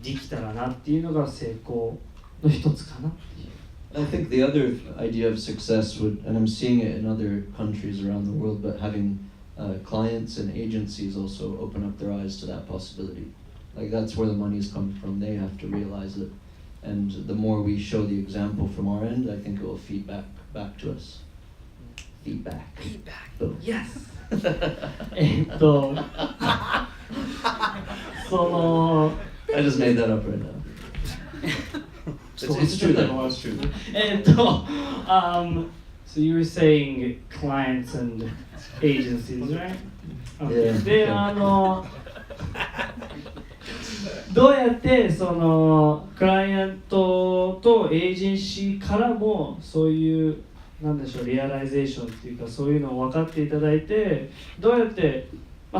できたらなっていうのが成功の一つかなっていう。I think the other idea of success would, and I'm seeing it in other countries around the world, but having clients and agencies also open up their eyes to that possibility. Like that's where the money's coming from. They have to realize it, and the more we show the example from our end, I think it will feed back to us. Feedback. Boom. Yes. その I just made that up right now. It's true though. It's true. So you were saying clients and agencies, right? Okay. Yeah. で、どうやってそのクライアントとエージェンシーからもそういうなんでしょうリアライゼーションっていうかそういうのを分かっていただいてどうやって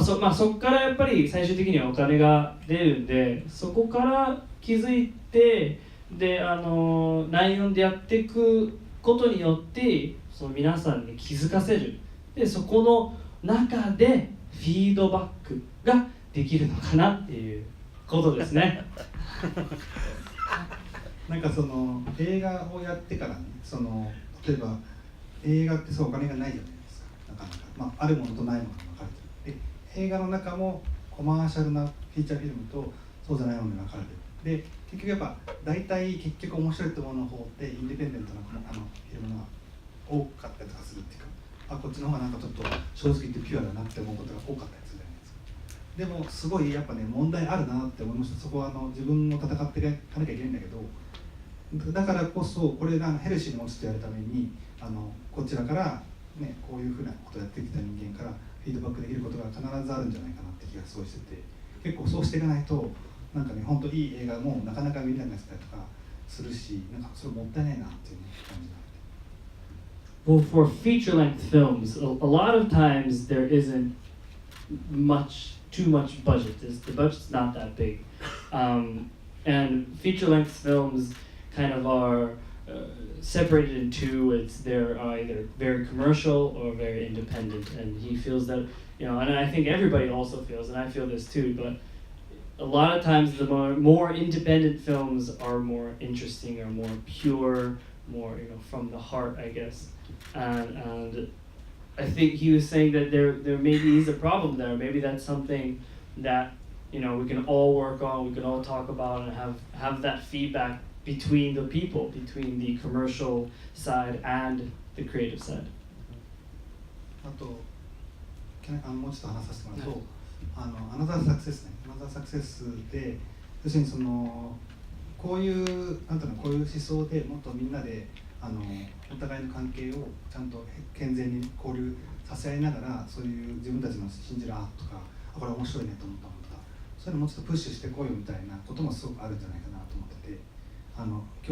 そこからやっぱり最終的にはお金が出るんでそこから気づいてで内容でやっていくことによってその皆さんに気づかせるでそこの中でフィードバックができるのかなっていうことですねなんかその映画をやってからねその例えば映画ってそうお金がないじゃないですかなかなか、あるものとないものが分かれてるで映画の中もコマーシャルなフィーチャーフィルムとそうじゃないものが分かれてるで結局やっぱ大体結局面白いってものの方ってインディペンデントなフィルムが多かったりとかするっていうかこっちの方がなんかちょっと正直言ってピュアだなって思うことが多かったりするじゃないですかでもすごいやっぱね問題あるなって思いましたそこは自分も戦っていかなきゃいけないんだけどだからこそこれがヘルシーに持つとやるためにこちらから、ね、こういうふうなことをやってきた人間からフィードバックできることが必ずあるんじゃないかなって気がすごいしてて結構そうしていかないとなんかね本当いい映画もなかなか見れなくなったりとかするしなんかそれもったいないなっていう感じが。Well, for feature-length films, a lot of times there isn't too much budget. The budget's not that big, and feature-length films kind of are separated in two. They're either very commercial or very independent, and he feels that and I think everybody also feels, and I feel this too. But a lot of times, the more independent films are more interesting, or more pure, more from the heart, I guess. And I think he was saying that there maybe is a problem there. Maybe that's something that we can all work on. We can all talk about and have that feedback between the people, between the commercial side and the creative side. あともうちょっと話させてもらうと、アナザーサクセスね、アナザーサクセスで要するにそのこういうなんていうのこういう思想でもっとみんなでお互いの関係をちゃんと健全に交流させ合いながらそういう自分たちの信じるアートとかこれ面白いねと思ったものとかそういうのもうちょっとプッシュしてこいよみたいなこともすごくあるんじゃないかなと思ってて今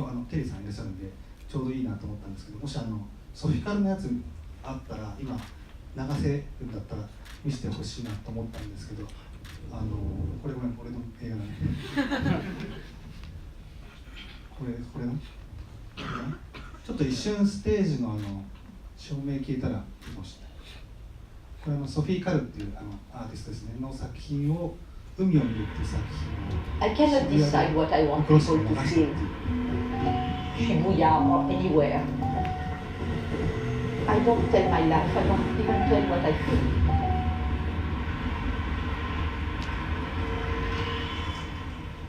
日テリーさんいらっしゃるんでちょうどいいなと思ったんですけどもしソフィカルのやつあったら今流せるんだったら見せてほしいなと思ったんですけどこれごめん俺の映画なんでこれなちょっと一瞬ステージの照明消えたらいいかもしれないこれソフィー・カルっていうアーティストですねの作品を海を見るっていう作品 I cannot decide what I want people to feel Shibuya or anywhere I don't tell my life, I don't even tell what I feel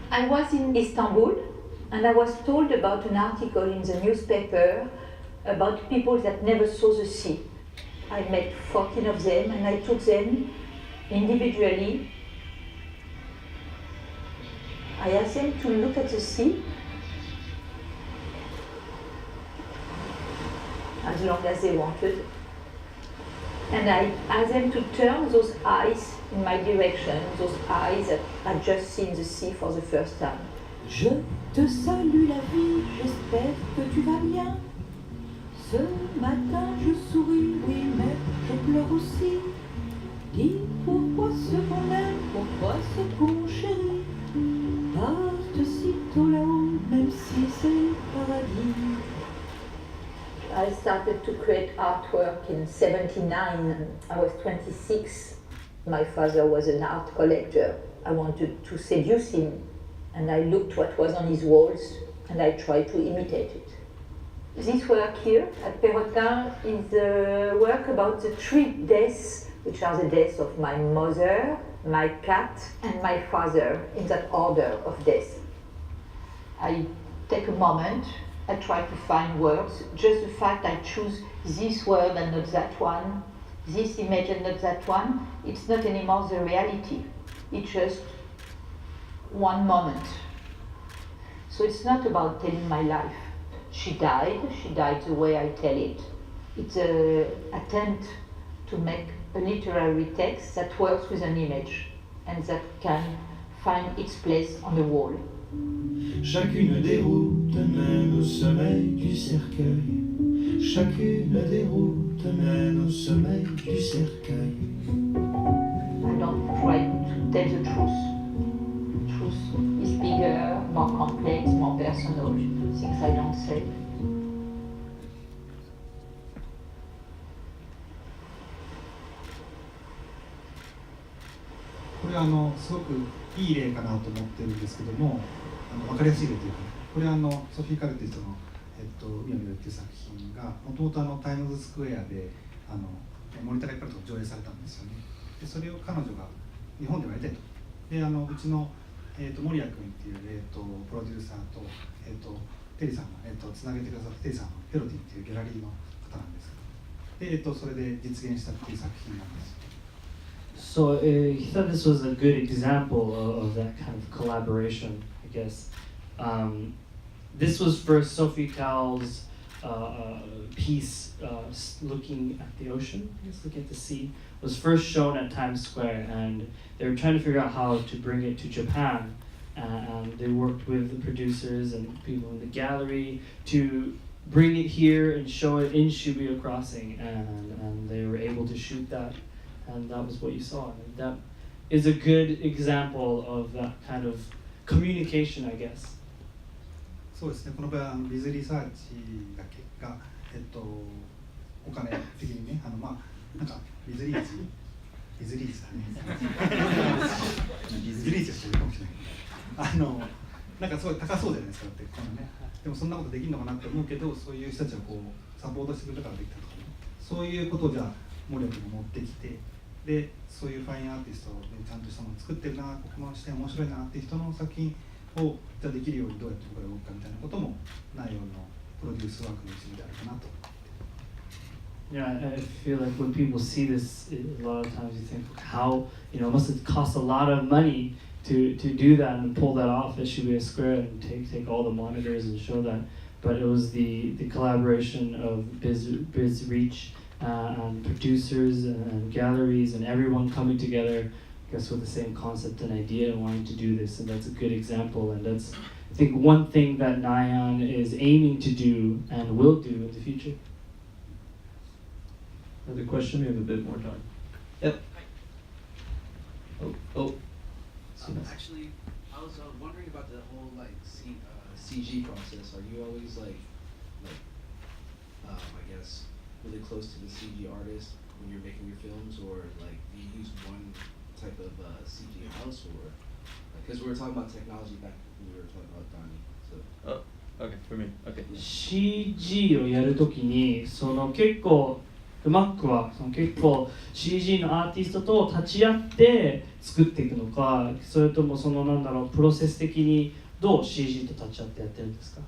I was in Istanbul and I was told about an article in the newspaper about people that never saw the sea. I met 14 of them and I took them individually I asked them to look at the sea as long as they wanted. And I asked them to turn those eyes in my direction, those eyes that had just seen the sea for the first time. Je te salue la vie, j'espère que tu vas bien. Ce matin je souris, oui, mais je pleure aussi. Dis pourquoi ce qu'on aime, pourquoi ce qu'on chérit, parte sitôt là-haut, même si c'est paradis. I started to create artwork in 79. I was 26. My father was an art collector. I wanted to seduce him, and I looked what was on his walls, and I tried to imitate it. This work here at Perrotin is the work about the 3 deaths, which are the deaths of my mother, my cat, and my father, in that order of death. I take a moment, I try to find words. Just the fact I choose this word and not that one, this image and not that one, it's not anymore the reality. It's just one moment. So it's not about telling my life. She died the way I tell it. It's an attempt to make a literary text that works with an image and that can find its place on the wall. Chacune des routes mène au sommeil du cercueil. Chacune des routes mène au sommeil du cercueil. I don't try to tell the truth. The truth is bigger, more complex, more personal. Things I don't say. これはすごくいい例かなと思ってるんですけども、分かりやすい例というか、これはソフィー・カルティストの「海を見る」っていう作品がもともとタイムズスクエアでモニターがいっぱい上映されたんですよね。でそれを彼女が日本でもやりたいと。でうちの、森谷君っていう、プロデューサーと、テリーさんが、つなげてくださったテリーさんはペロティっていうギャラリーの方なんですけど、で、それで実現したっていう作品なんです。So he thought this was a good example of that kind of collaboration, I guess. This was for Sophie Cowell's piece, looking at the ocean, I guess, looking at the sea, was first shown at Times Square, and they were trying to figure out how to bring it to Japan. And they worked with the producers and people in the gallery to bring it here and show it in Shibuya Crossing, and they were able to shoot that, and that was what you saw. And that is a good example of that kind of communication, I guess. そうですね、この場合はビズリサーチが結果、お金的にね、なんかビズリーズだね。ビズリーズはしてるかもしれないけど、なんかすごい高そうじゃないですか、ってこのね。でもそんなことできるのかなって思うけど、そういう人たちをこうサポートしてくれたからできたとかね。そういうことをじゃあ森脇に持ってきて、でそういうファインアーティストでちゃんとしたものを作ってるな、ここの視点面白いなっていう人の作品をじゃあできるようにどうやって僕ら動くかみたいなことも内容のプロデュースワークの一部であるかなと。Yeah, I feel like when people see this, a lot of times you think, how, it must have cost a lot of money to do that and pull that off at Shibuya Square and take all the monitors and show that. But it was the collaboration of Biz Reach and producers and galleries and everyone coming together, I guess, with the same concept and idea and wanting to do this. And that's a good example. And that's, I think, one thing that Nyan is aiming to do and will do in the future. Another question? We have a bit more time. Yep. Actually, I was wondering about the whole CG process. Are you always I guess really close to the CG artist when you're making your films, or do you use one type of CG house, or because we were talking about technology back when we were talking about Donnie. So. Oh, okay, for me. Okay. CG をやるときに結構マックは結構 CG のアーティストと立ち会って作っていくのか、それともプロセス的にどう CG と立ち会ってやってるんですか？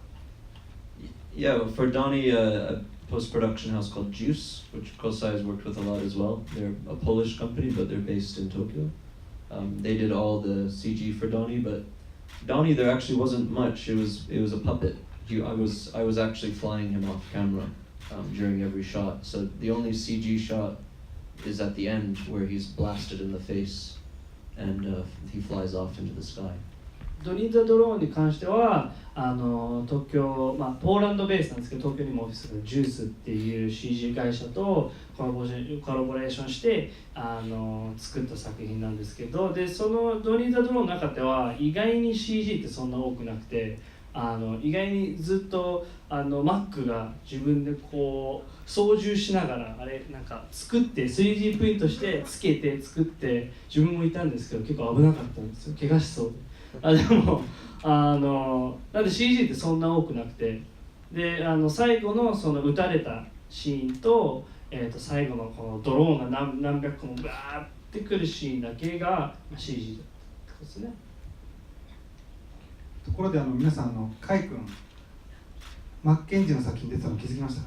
Yeah, for Donnie, a post-production house called Juice, which Kosai has worked with a lot as well. They're a Polish company, but they're based in Tokyo. They did all the CG for Donnie, but Donnie, there actually wasn't much. It was a puppet. I was actually flying him off camera during every shot. So the only CG shot is at the end where he's blasted in the face and he flies off into the sky. ドニー・ザ・ドローンに関しては東京、ポーランドベースなんですけど、東京にもオフィスがジュースっていう CG 会社とコラボレーションして作った作品なんですけど、でそのドニー・ザ・ドローンの中では意外に CG ってそんな多くなくて、意外にずっとマックが自分でこう操縦しながらなんか作って 3D プリントしてつけて作って自分もいたんですけど、結構危なかったんですよ、怪我しそうで。でもなんで CG ってそんな多くなくて、で最後のその撃たれたシーンと、最後のこのドローンが何百個もバーってくるシーンだけが CG だったことですね。ところで皆さんカイ君マッケンジーの作品出てたの気づきまし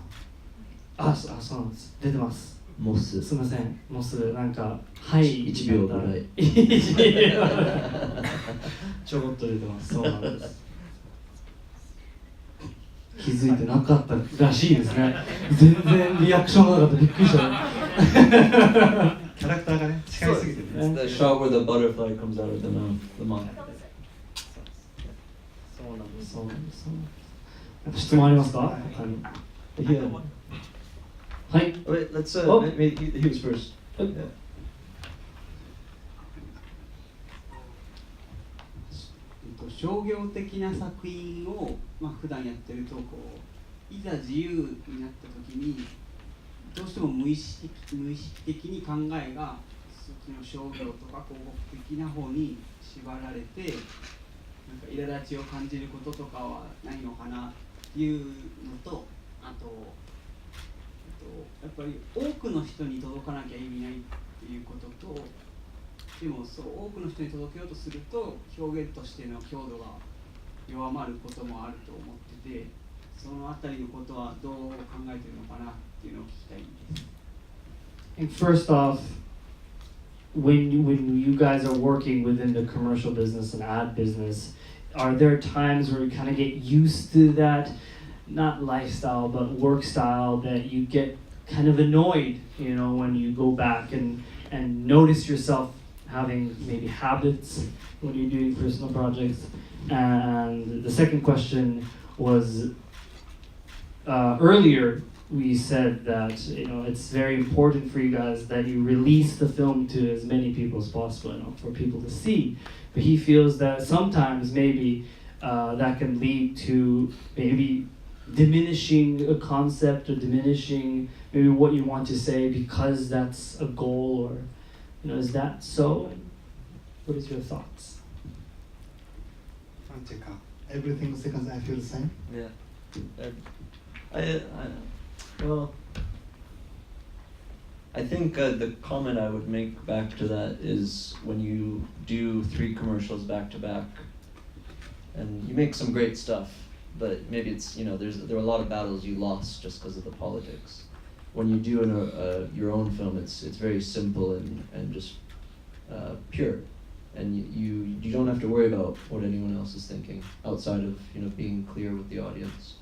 たか？そうなんです、出てます。モス。すみません、モスなんか1秒ぐらい。ちょこっと出てます。そうなんです。気づいてなかったらしいですね。全然リアクションなかった、びっくりした。キャラクターがね近いすぎてね。The shot where the butterfly comes out of the mouth. そうなんです。そうなんです。なんか質問ありますか？はい。Wait, let's maybe he was first. Yeah. 商業的な作品を普段やってるといざ自由になった時にどうしても無意識的に考えがそっちの商業とか広告的な方に縛られてなんか苛立ちを感じることとかはないのかなっていうのと、あとやっぱり多くの人に届かなきゃ意味ないっていうことと、でも多くの人に届けようとすると表現としての強度が弱まることもあると思ってて、そのあたりのことはどう考えてるのかなっていうのを聞きたいです。And first off, when you guys are working within the commercial business and ad business, are there times where you kind of get used to that, not lifestyle, but work style, that you get kind of annoyed, when you go back and notice yourself having maybe habits when you're doing personal projects? And the second question was, earlier we said that it's very important for you guys that you release the film to as many people as possible, for people to see. But he feels that sometimes maybe that can lead to maybe diminishing a concept or diminishing maybe what you want to say because that's a goal, or is that so? What is your thoughts? Francesca, everything seconds I feel the same. Yeah. Well, I think the comment I would make back to that is when you do 3 commercials back to back, and you make some great stuff, but maybe it's there are a lot of battles you lost just because of the politics. When you do your own film, it's very simple and just pure, and you don't have to worry about what anyone else is thinking outside of being clear with the audience.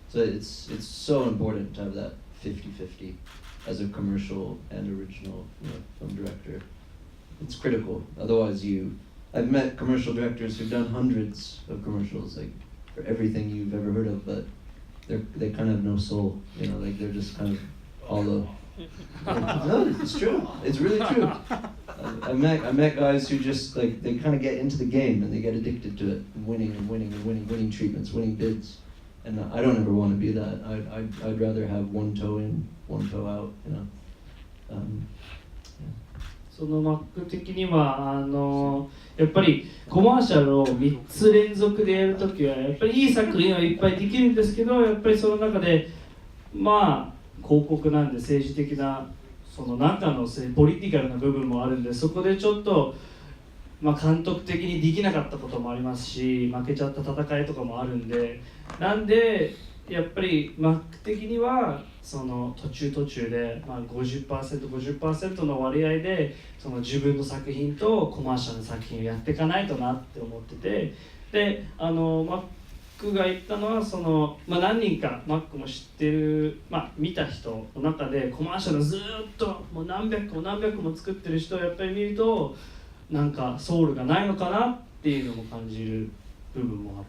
So it's so important to have that 50-50 as a commercial and original film director. It's critical. Otherwise, I've met commercial directors who've done hundreds of commercials, like for everything you've ever heard of, but they kind of have no soul. Like they're just kind of all the. No, it's true. It's really true. I met guys who just they kind of get into the game and they get addicted to it, and winning treatments, winning bids. And I don't ever want to be that. I'd rather have one toe in, one toe out. Yeah. そのマック的にはやっぱりコマーシャルを3つ連続でやるときはやっぱりいい作品はいっぱいできるんですけど、やっぱりその中で広告なんで政治的なその中のポリティカルな部分もあるんで、そこでちょっと監督的にできなかったこともありますし、負けちゃった戦いとかもあるんで、なんでやっぱりマック的にはその途中で50% の割合でその自分の作品とコマーシャルの作品をやっていかないとなって思ってて、でマックが言ったのは何人かマックも知ってる、見た人の中でコマーシャルずーっともう何百個も何百個も作ってる人をやっぱり見るとなんかソウルがないのかなっていうのも感じる部分もあ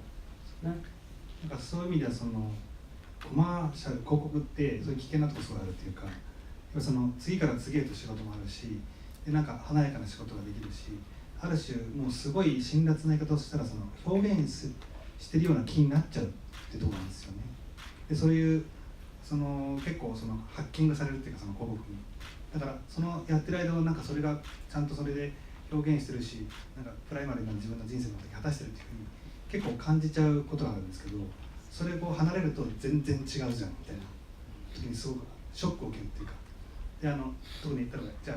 るんですね。なんかそういう意味ではコマーシャル広告ってそういう危険なところがあるっていうか、やっぱ次から次へと仕事もあるし、でなんか華やかな仕事ができるし、ある種もうすごい辛辣な言い方をしたら表現してるような気になっちゃうってところなんですよね。でそういう結構ハッキングされるっていうか広告に。だからやってる間はなんかそれがちゃんとそれで表現してるし、なんかプライマリーな自分の人生の時果たしてるっていうふうに結構感じちゃうことがあるんですけど、それを離れると全然違うじゃんみたいな時にすごくショックを受けるっていうか、で特に言ったらじゃ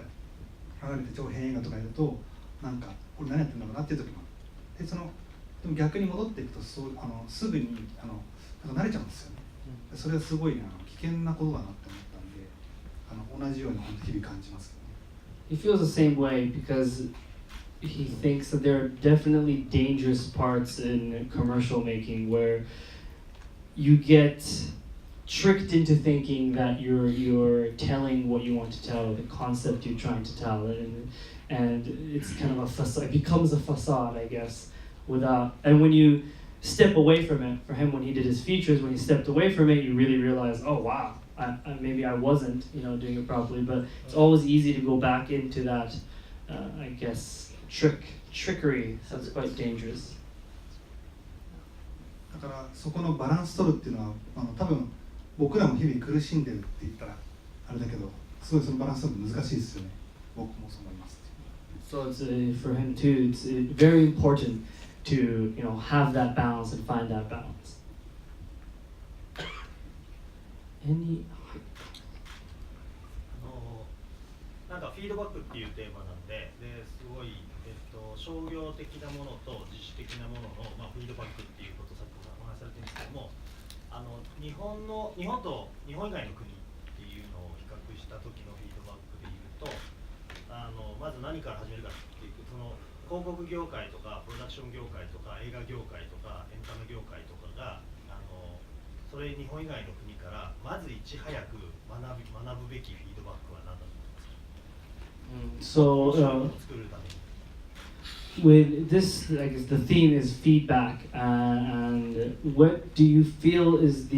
あ離れて長編映画とかやるとなんかこれ何やってんだろうなっていう時もある。ででも逆に戻っていくとすぐになんか慣れちゃうんですよね。それはすごい危険なことだなって思ったんで、同じように本当日々感じますけどね。He feels the same way because he thinks that there are definitely dangerous parts in commercial making where you get tricked into thinking that you're telling what you want to tell, the concept you're trying to tell, and it's kind of a facade. It becomes a facade, I guess. And when you step away from it, for him when he did his features, when he stepped away from it, you really realize, oh wow, maybe I wasn't, doing it properly. But it's always easy to go back into that, I guess, trickery. So it's quite dangerous. だからそこのバランス取るっていうのは多分僕らも日々苦しんでるって言ったらあれだけど、すごいそのバランス取るの難しいですよね。僕もそう思います。So it's for him too. It's very important to have that balance and find that balance. Any なんかフィードバックっていうテーマなんですごい、商業的なものと自主的なものの、フィードバックっていうことをさっきお話しされてるんですけども、日本と日本以外の国っていうのを比較した時のフィードバックでいうと、まず何から始めるかっていうと、広告業界とかプロダクション業界とか映画業界とかエンタメ業界とかがそれ日本以外の国からまずいち早く学ぶべきフィードバックは何だと思いますか？ So with this, I guess the theme is feedback, and what do you feel is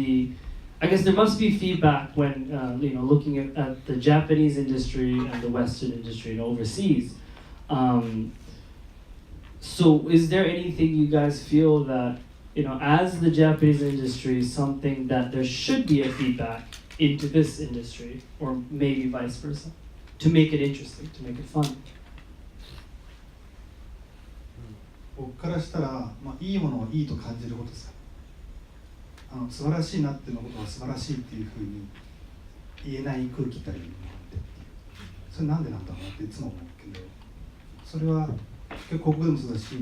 I guess there must be feedback when looking at the Japanese industry and the Western industry and overseas. So is there anything you guys feel that as the Japanese industry, something that there should be a feedback into this industry, or maybe vice versa, to make it interesting, to make it fun? 僕からしたら、いいものをいいと感じることです。素晴らしいなっていうのことは素晴らしいっていうふうに言えない空気ってあるのがあって、それなんでなんだろうなっていつも思うけど、それは結構広告でもそうだし、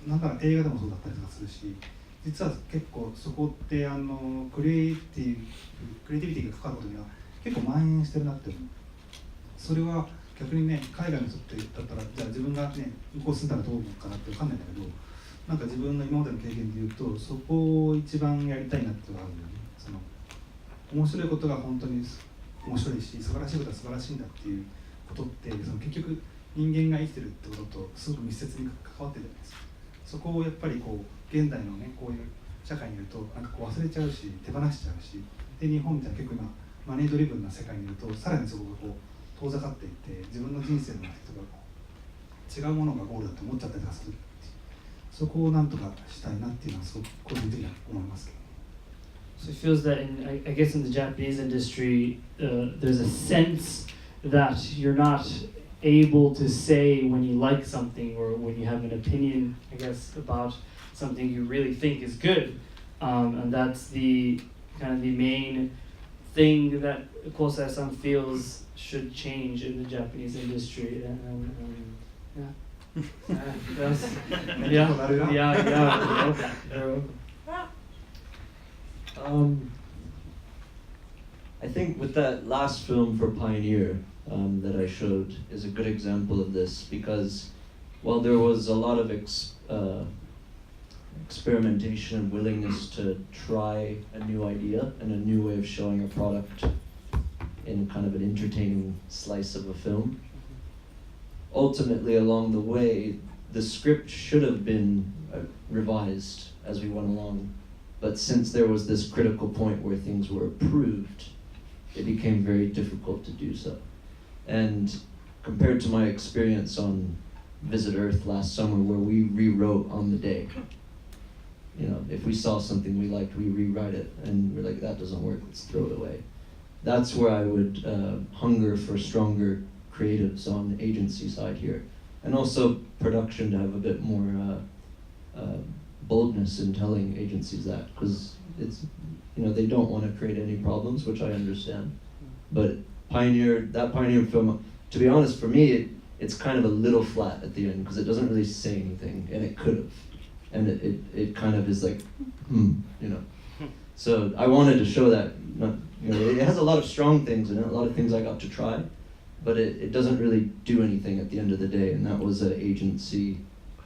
なんか映画でもそうだったりとかするし、実は結構そこってクリエイティビティがかかることには結構蔓延してるなって思う。それは逆にね、海外の人ってだったら、じゃあ自分がね、向こう住んだらどう思うかなって分かんないんだけど、なんか自分の今までの経験で言うと、そこを一番やりたいなっていうのがあるんだよね。面白いことが本当に面白いし、素晴らしいことは素晴らしいんだっていうことって、結局人間が生きてるってこととすごく密接に関わってるじゃないですか。そこをやっぱり現代のね、こういう社会にいるとなんか忘れちゃうし、手放しちゃうし、で日本みたいな結構今マネードリブンな世界にいると、さらにそこが遠ざかっていって、自分の人生の人が違うものがゴールだと思っちゃったりとかする。そこをなんとかしたいなっていうのはすごく個人的には思いますけど。So it feels that I guess in the Japanese industry, there's a sense that you're not able to say when you like something or when you have an opinion, I guess, about something you really think is good. And that's the kind of the main thing that Kosai-san feels should change in the Japanese industry. Yeah. I think with that last film for Pioneer that I showed is a good example of this, because while there was a lot of experimentation and willingness to try a new idea and a new way of showing a product in kind of an entertaining slice of a film. Ultimately, along the way, the script should have been revised as we went along, but since there was this critical point where things were approved, it became very difficult to do so. And compared to my experience on Visit Earth last summer, where we rewrote on the day, you know, if we saw something we liked, we rewrite it, and we're like, that doesn't work, let's throw it away. That's where I would hunger for stronger creatives on the agency side here, and also production to have a bit more boldness in telling agencies that, because it's, you know, they don't want to create any problems, which I understand. But that Pioneer film, to be honest, for me, it's kind of a little flat at the end because it doesn't really say anything, and it could have, and it kind of is like, you know. So I wanted to show that, you know, it has a lot of strong things in it, a lot of things I got to try, but it doesn't really do anything at the end of the day, and that was an agency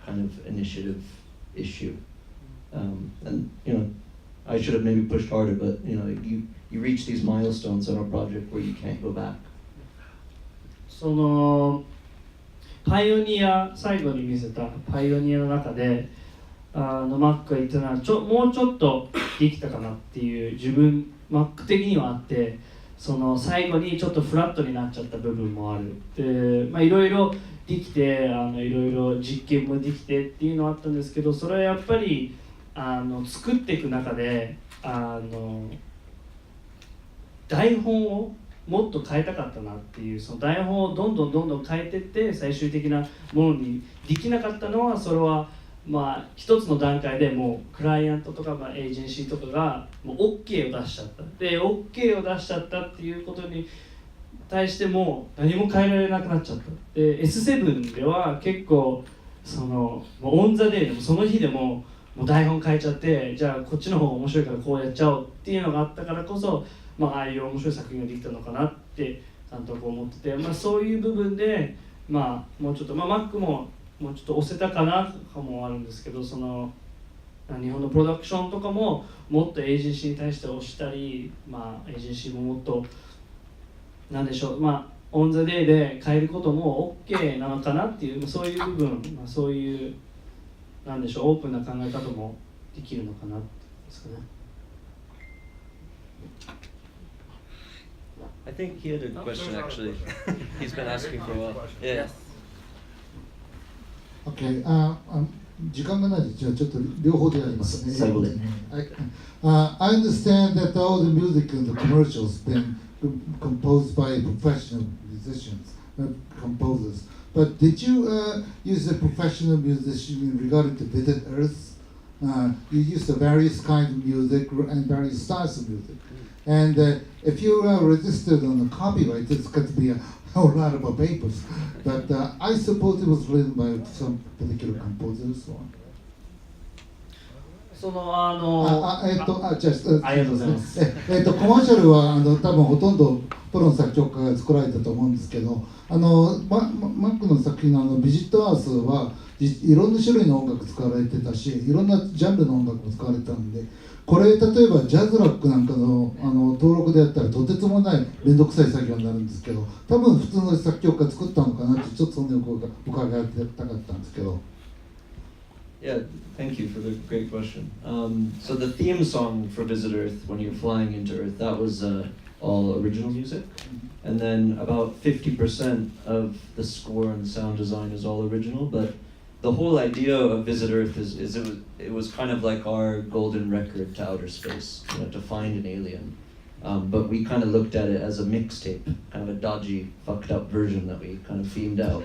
kind of initiative issue. And you know, I should have maybe pushed harder, but you know, you reach these milestones on a project where you can't go back. そのパイオニア、最後に見せたパイオニアの中でマックが言ったのはもうちょっとできたかなっていう自分マック的にはあって、その最後にちょっとフラットになっちゃった部分もある。で、まあいろいろできていろいろ実験もできてっていうのはあったんですけど、それはやっぱり作っていく中で台本をもっと変えたかったなっていう、その台本をどんどん変えていって最終的なものにできなかったのは、それはまあ一つの段階でもうクライアントとかエージェンシーとかがもう OK を出しちゃった。で OK を出しちゃったっていうことに対しても何も変えられなくなっちゃった。で S7 では結構そのもうオンザデイでもその日でもう台本変えちゃって、じゃあこっちの方が面白いからこうやっちゃおうっていうのがあったからこそ、まあああいう面白い作品ができたのかなって監督は思ってて、まあそういう部分でまあもうちょっとマックももうちょっと押せたかなかもあるんですけど、その日本のプロダクションとかももっとエージェンシーに対して押したり、まあエージェンシーももっとなんでしょう、まあオンザデイで変えることも OK なのかなっていう、そういう部分、まあ、そういうなんでしょう、オープンな考え方もできるのかなですかね。I think he had a question actually. He's been asking for a while. Yeah. Okay. 時間がないです。じゃあちょっと両方でやりますね。最後で。I understand that all the music in the commercials been composed by professional musicians, composers. But did you use a professional musician in regard to Visit Earth? You used various kinds of music and various styles of music. And if you are registered on the copyright, it's got to be a whole lot of papers. But I suppose it was written by some particular composers. そのありがとうございます。コマーシャルは多分ほとんどプロの作曲家が作られたと思うんですけど、マックの作品のビジットアースはいろんな種類の音楽使われてたし、いろんなジャンルの音楽も使われてたんで、これ例えばジャズラックなんかの登録でやったらとてつもない面倒くさい作業になるんですけど、多分普通の作曲家作ったのかなってちょっとそんな伺いたかったんですけど。Yeah, thank you for the great question. So the theme song for Visit Earth, when you're flying into Earth, that was all original music. And then about 50% of the score and sound design is all original, but the whole idea of Visit Earth is it was kind of like our golden record to outer space, you know, to find an alien. But we kind of looked at it as a mixtape, kind of a dodgy, fucked up version that we kind of themed out.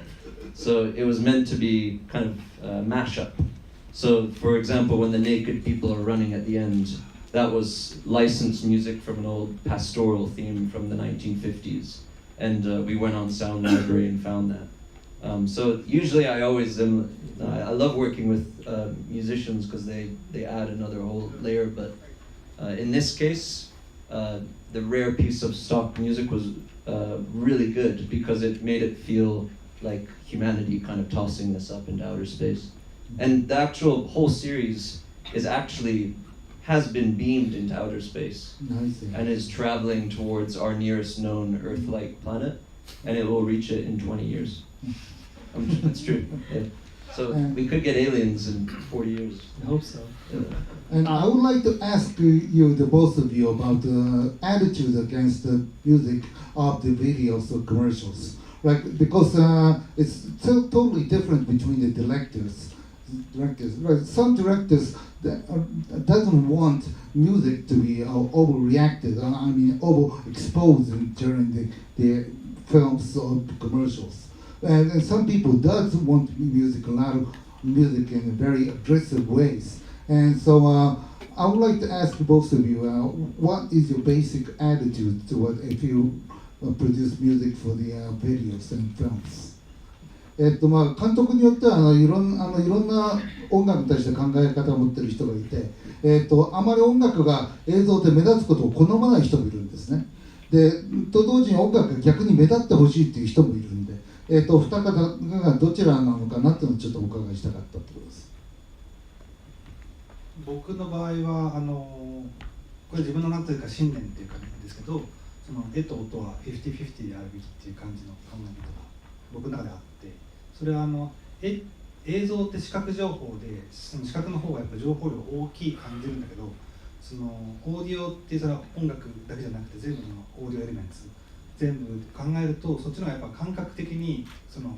So it was meant to be kind of a mashup. So, for example, when the naked people are running at the end, that was licensed music from an old pastoral theme from the 1950s. And we went on Sound Library and found that. So usually I love working with musicians because they add another whole layer, but in this case, the rare piece of stock music was really good because it made it feel like humanity kind of tossing this up into outer space. And the actual whole series is actually has been beamed into outer space Nice. and is traveling towards our nearest known Earth-like planet, and it will reach it in 20 years. It's true. Yeah. So we could get aliens in 40 years. I hope so. Yeah. And I would like to ask you, the both of you, about the attitude against the music of the videos or commercials, right? Because it's so totally different between the directors. Right? Some directors doesn't want music to be overreacted. I mean, overexposed during the films or commercials. And some people does want music, a lot of music in very aggressive ways. And so I would like to ask both of you, what is your basic attitude to what if you produce music for the videos and films? まあ監督によってはいろんな音楽に対して考え方を持っている人がいて、あまり音楽が映像で目立つことを好まない人もいるんですね。でと同時に音楽が逆に目立ってほしいっていう人もいるんで、二方がどちらなのかなっていうのをちょっとお伺いしたかったところです。僕の場合はこれ自分のなんというか信念っていうかなんですけど、その絵と音は50-50であるべきっていう感じの考え方が僕の中であって、それは映像って視覚情報で、その視覚の方がやっぱ情報量大きい感じるんだけど、そのオーディオってその音楽だけじゃなくて全部のオーディオエレメンツ全部考えると、そっちの方がやっぱ感覚的にそういう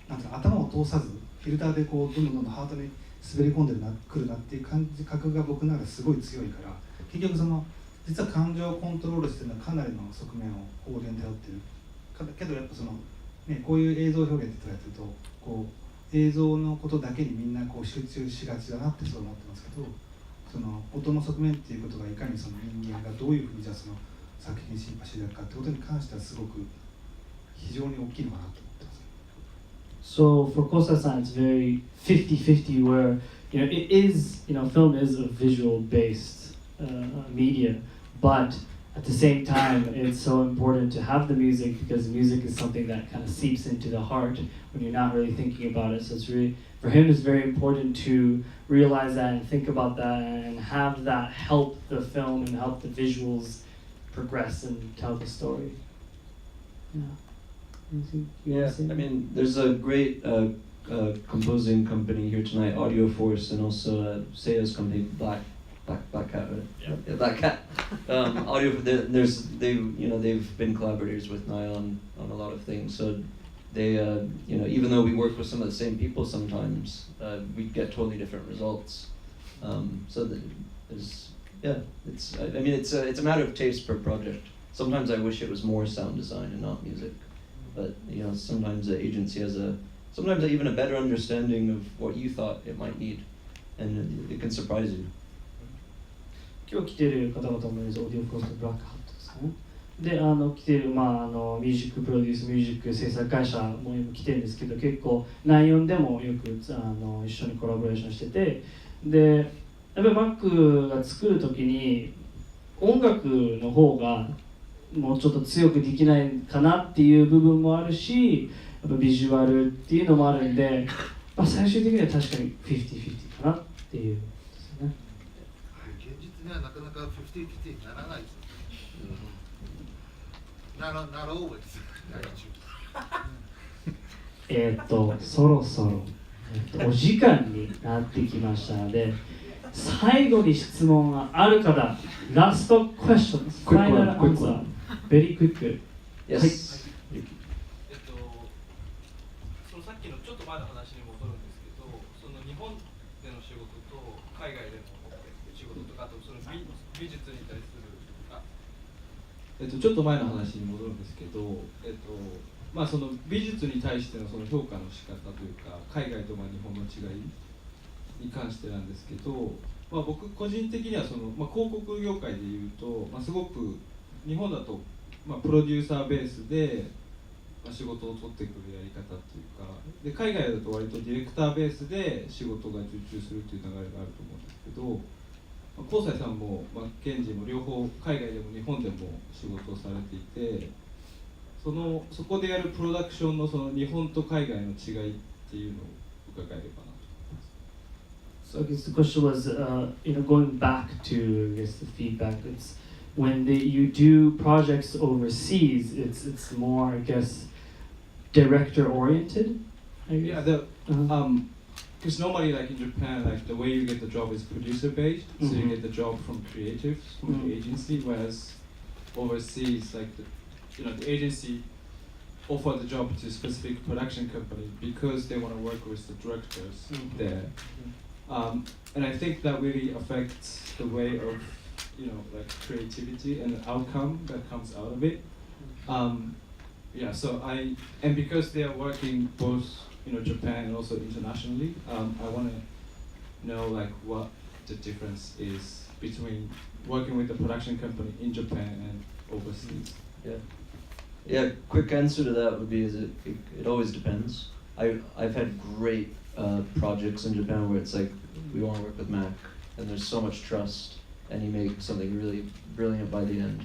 なんていうの、頭を通さずフィルターでこうどんどんハートに滑り込んでくるなっていう感覚が僕の中ですごい強いから、結局実は感情をコントロールしてるのはかなりの側面をオーディオに頼ってるけど、やっぱこういう映像表現ってやってるとこう映像のことだけにみんなこう集中しがちだなってそう思ってますけど、その音の側面っていうことがいかにその人間がどういうふうにじゃあその作品にシンパシーだかってことに関してはすごく非常に大きいのかなと思ってます。So for Kosa-san, it's very 50-50 where, it is, film is a visual-based media, but at the same time, it's so important to have the music because music is something that kind of seeps into the heart when you're not really thinking about it. So it's really, for him, it's very important to realize that and think about that and have that help the film and help the visuals progress and tell the story. Yeah. Yeah, I mean, there's a great composing company here tonight, Audio Force, and also a sales company, Black Cat, right? Yeah, Black Cat. Audio. They've been collaborators with Niall on a lot of things. So they, even though we work with some of the same people sometimes, we get totally different results. So there's, it's a matter of taste per project. Sometimes I wish it was more sound design and not music, but sometimes the agency has sometimes even a better understanding of what you thought it might need, and it can surprise you. 今日来てる方々もオーディオフォースとブラックハットですかね。で来てる、ミュージックプロデュースミュージック制作会社も今来てるんですけど、結構内容でもよく一緒にコラボレーションしてて、でやっぱりマックが作る時に音楽の方がもうちょっと強くできないかなっていう部分もあるし、やっぱビジュアルっていうのもあるんで、最終的には確かに50-50かなっていうですね。現実にはなかなか50-50にならないですよ。Not always. そろそろ、お時間になってきましたので、最後に質問がある方、ラストクエスチョン、ファイナルアンサー、ベリークイック。Yes. はい。そのさっきのちょっと前の話に戻るんですけど、その日本での仕事と海外での仕事とか、あとその美術に対するちょっと前の話に戻るんですけど、その美術に対してのその評価の仕方というか、海外と日本の違いに関してなんですけど、僕個人的にはその、広告業界でいうと、すごく日本だと、プロデューサーベースで、仕事を取ってくるやり方というかで、海外だと割とディレクターベースで仕事が受注するという流れがあると思うんですけど、香西さんも、ケンジも両方海外でも日本でも仕事をされていて、そこでやるプロダクションのその日本と海外の違いっていうのを伺えればなと思います。So I guess the question was, going back to, I guess, the feedback. It's when you do projects overseas, it's more, I guess, director oriented. Yeah, because normally, like in Japan, like the way you get the job is producer based, so you get the job from creatives, from the agency, whereas overseas, like the agency offer the job to a specific production company because they want to work with the directors there. And I think that really affects the way of, like creativity and the outcome that comes out of it. And because they are working both, Japan and also internationally, I want to know like what the difference is between working with the production company in Japan and overseas. Yeah, quick answer to that would be it always depends. I've had great projects in Japan where it's like we want to work with Mac and there's so much trust and you make something really brilliant by the end.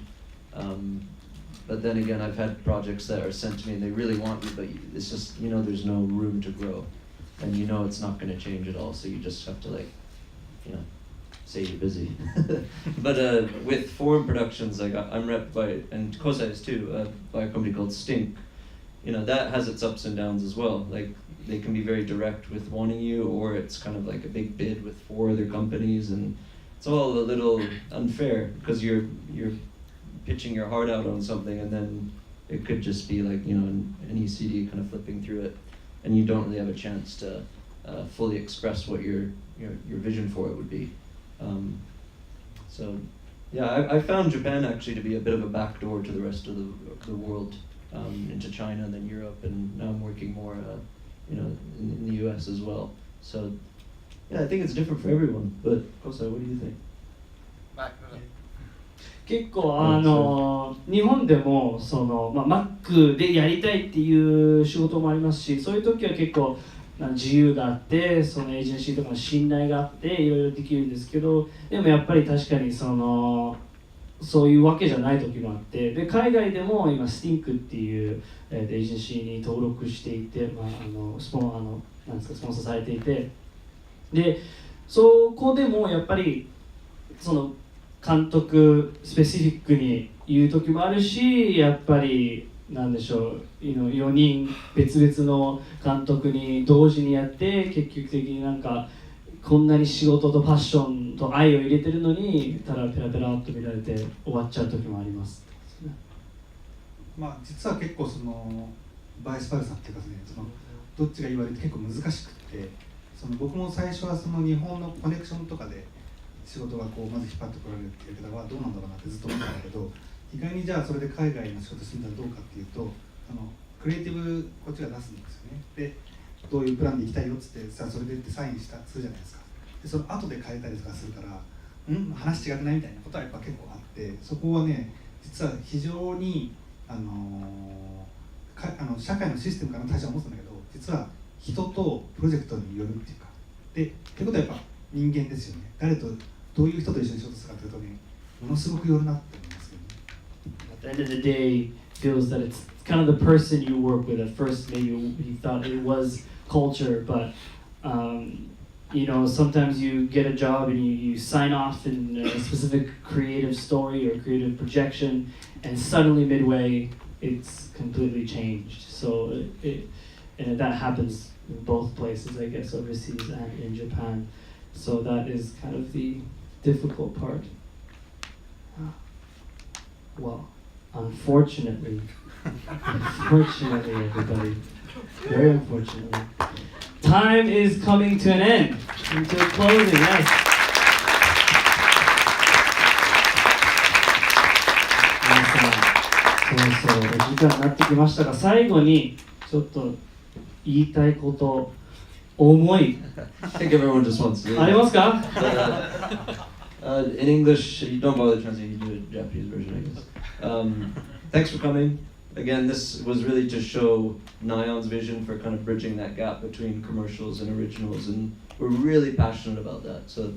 But then again, I've had projects that are sent to me and they really want you, but it's just, there's no room to grow. And it's not going to change at all, so you just have to say you're busy. But with foreign productions, like I'm repped by, and Kosai is too, by a company called Stink. That has its ups and downs as well. Like they can be very direct with wanting you, or it's kind of like a big bid with 4 other companies, and it's all a little unfair because you're pitching your heart out on something, and then it could just be like an ECD kind of flipping through it, and you don't really have a chance to fully express what your vision for it would be. I found Japan actually to be a bit of a backdoor to the rest of the world, into China and then Europe, and now I'm working more in the US as well. So I think it's different for everyone. But Kosai, what do you think? 結構日本でもMac でやりたいっていう仕事もありますし、そういう時は結構自由があって、そのエージェンシーとかの信頼があっていろいろできるんですけど、でもやっぱり確かにそういうわけじゃない時もあって、で海外でも今スティンクっていうエージェンシーに登録していて、スポンサーされていて、でそこでもやっぱり監督スペシフィックに言う時もあるし、やっぱりなんでしょう、4人別々の監督に同時にやって、結局的にこんなに仕事とパッションと愛を入れてるのにただペラペラっと見られて終わっちゃう時もあります。実は結構バイスパルサっていうかね、どっちが言われて結構難しくて、僕も最初は日本のコネクションとかで仕事がまず引っ張ってこられるっていう方はどうなんだろうなってずっと思ったんだけど、意外にじゃあそれで海外の仕事してみたらどうかっていうと、クリエイティブこっちが出すんですよね。でどういうプランで行きたいよっつってさ、それでってサインするじゃないですか。でその後で変えたりとかするから、話違くないみたいなことはやっぱ結構あって、そこはね実は非常に社会のシステムからの対象は思ってたんだけど、実は人とプロジェクトによるっていうか、でってことはやっぱ人間ですよね。誰とどういう人と一緒に仕事するかというとね、ものすごくよるなって思いますけどね。At the end of the day, feels that it's kind of the person you work with. At first, maybe you thought it was culture, but sometimes you get a job and you sign off in a specific creative story or creative projection, and suddenly midway, it's completely changed. So and that happens in both places, I guess, overseas and in Japan. So that is kind of the difficult part. Well, unfortunately, everybody, very unfortunately, time is coming to an end, to a closing, yes. 皆さん、そうそう、お時間になってきましたが、最後にちょっと言いたいこと、思い I think everyone just wants to. ありますか? In English, you don't bother translating, you do a Japanese version, I guess. Thanks for coming. Again, this was really to show Nion's vision for kind of bridging that gap between commercials and originals, and we're really passionate about that. So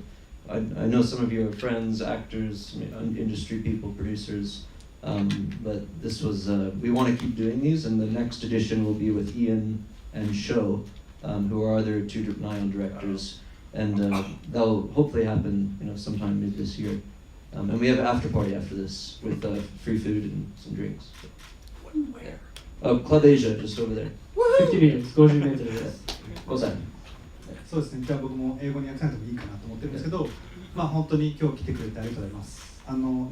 I know some of you are friends, actors, industry people, producers, but this was, we want to keep doing these, and the next edition will be with Ian and Sho, who are other 2 Nion directors. and that'll hopefully happen, sometime mid this year. And we have an after party after this with free food and some drinks. Club Asia, just over there. 50 minutes、50メートルです。ございます。そうですね、じゃあ僕も英語に訳さないともいいかなと思ってるんですけど、本当に今日来てくれてありがとうございます。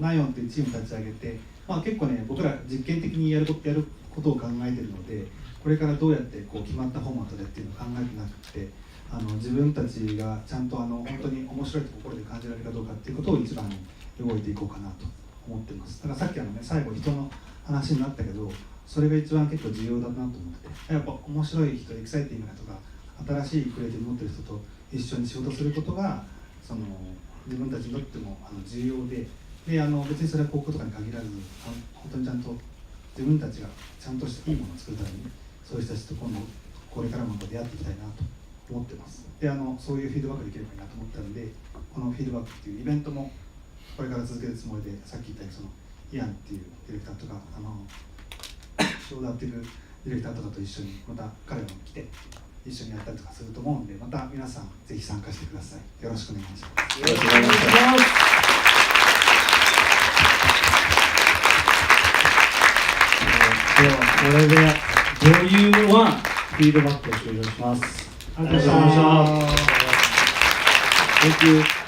ナイオンというチーム立ち上げて、結構ね、僕ら実験的にやることを考えているので、これからどうやって決まったフォーマットでっていうのを考えてなくて、自分たちがちゃんと本当に面白いところで感じられるかどうかっていうことを一番に動いていこうかなと思ってます。だからさっき最後人の話になったけど、それが一番結構重要だなと思ってて、やっぱ面白い人、エキサイティングな人が新しいクリエイティブ持ってる人と一緒に仕事することが自分たちにとっても重要で、別にそれは広告とかに限らず、本当にちゃんと自分たちがちゃんとしたいいものを作るためにそういう人たちと今度これからも出会っていきたいなと思ってます。でそういうフィードバックできればいいなと思ったので、このフィードバックっていうイベントもこれから続けるつもりで、さっき言ったようにイアンっていうディレクターとかショーダーっていうディレクターとかと一緒にまた彼らも来て一緒にやったりとかすると思うんで、また皆さんぜひ参加してください。よろしくお願いします。よろしくお願いします。ではこれでボリューム1フィードバックを終了します。ありがとうございました。Thank you.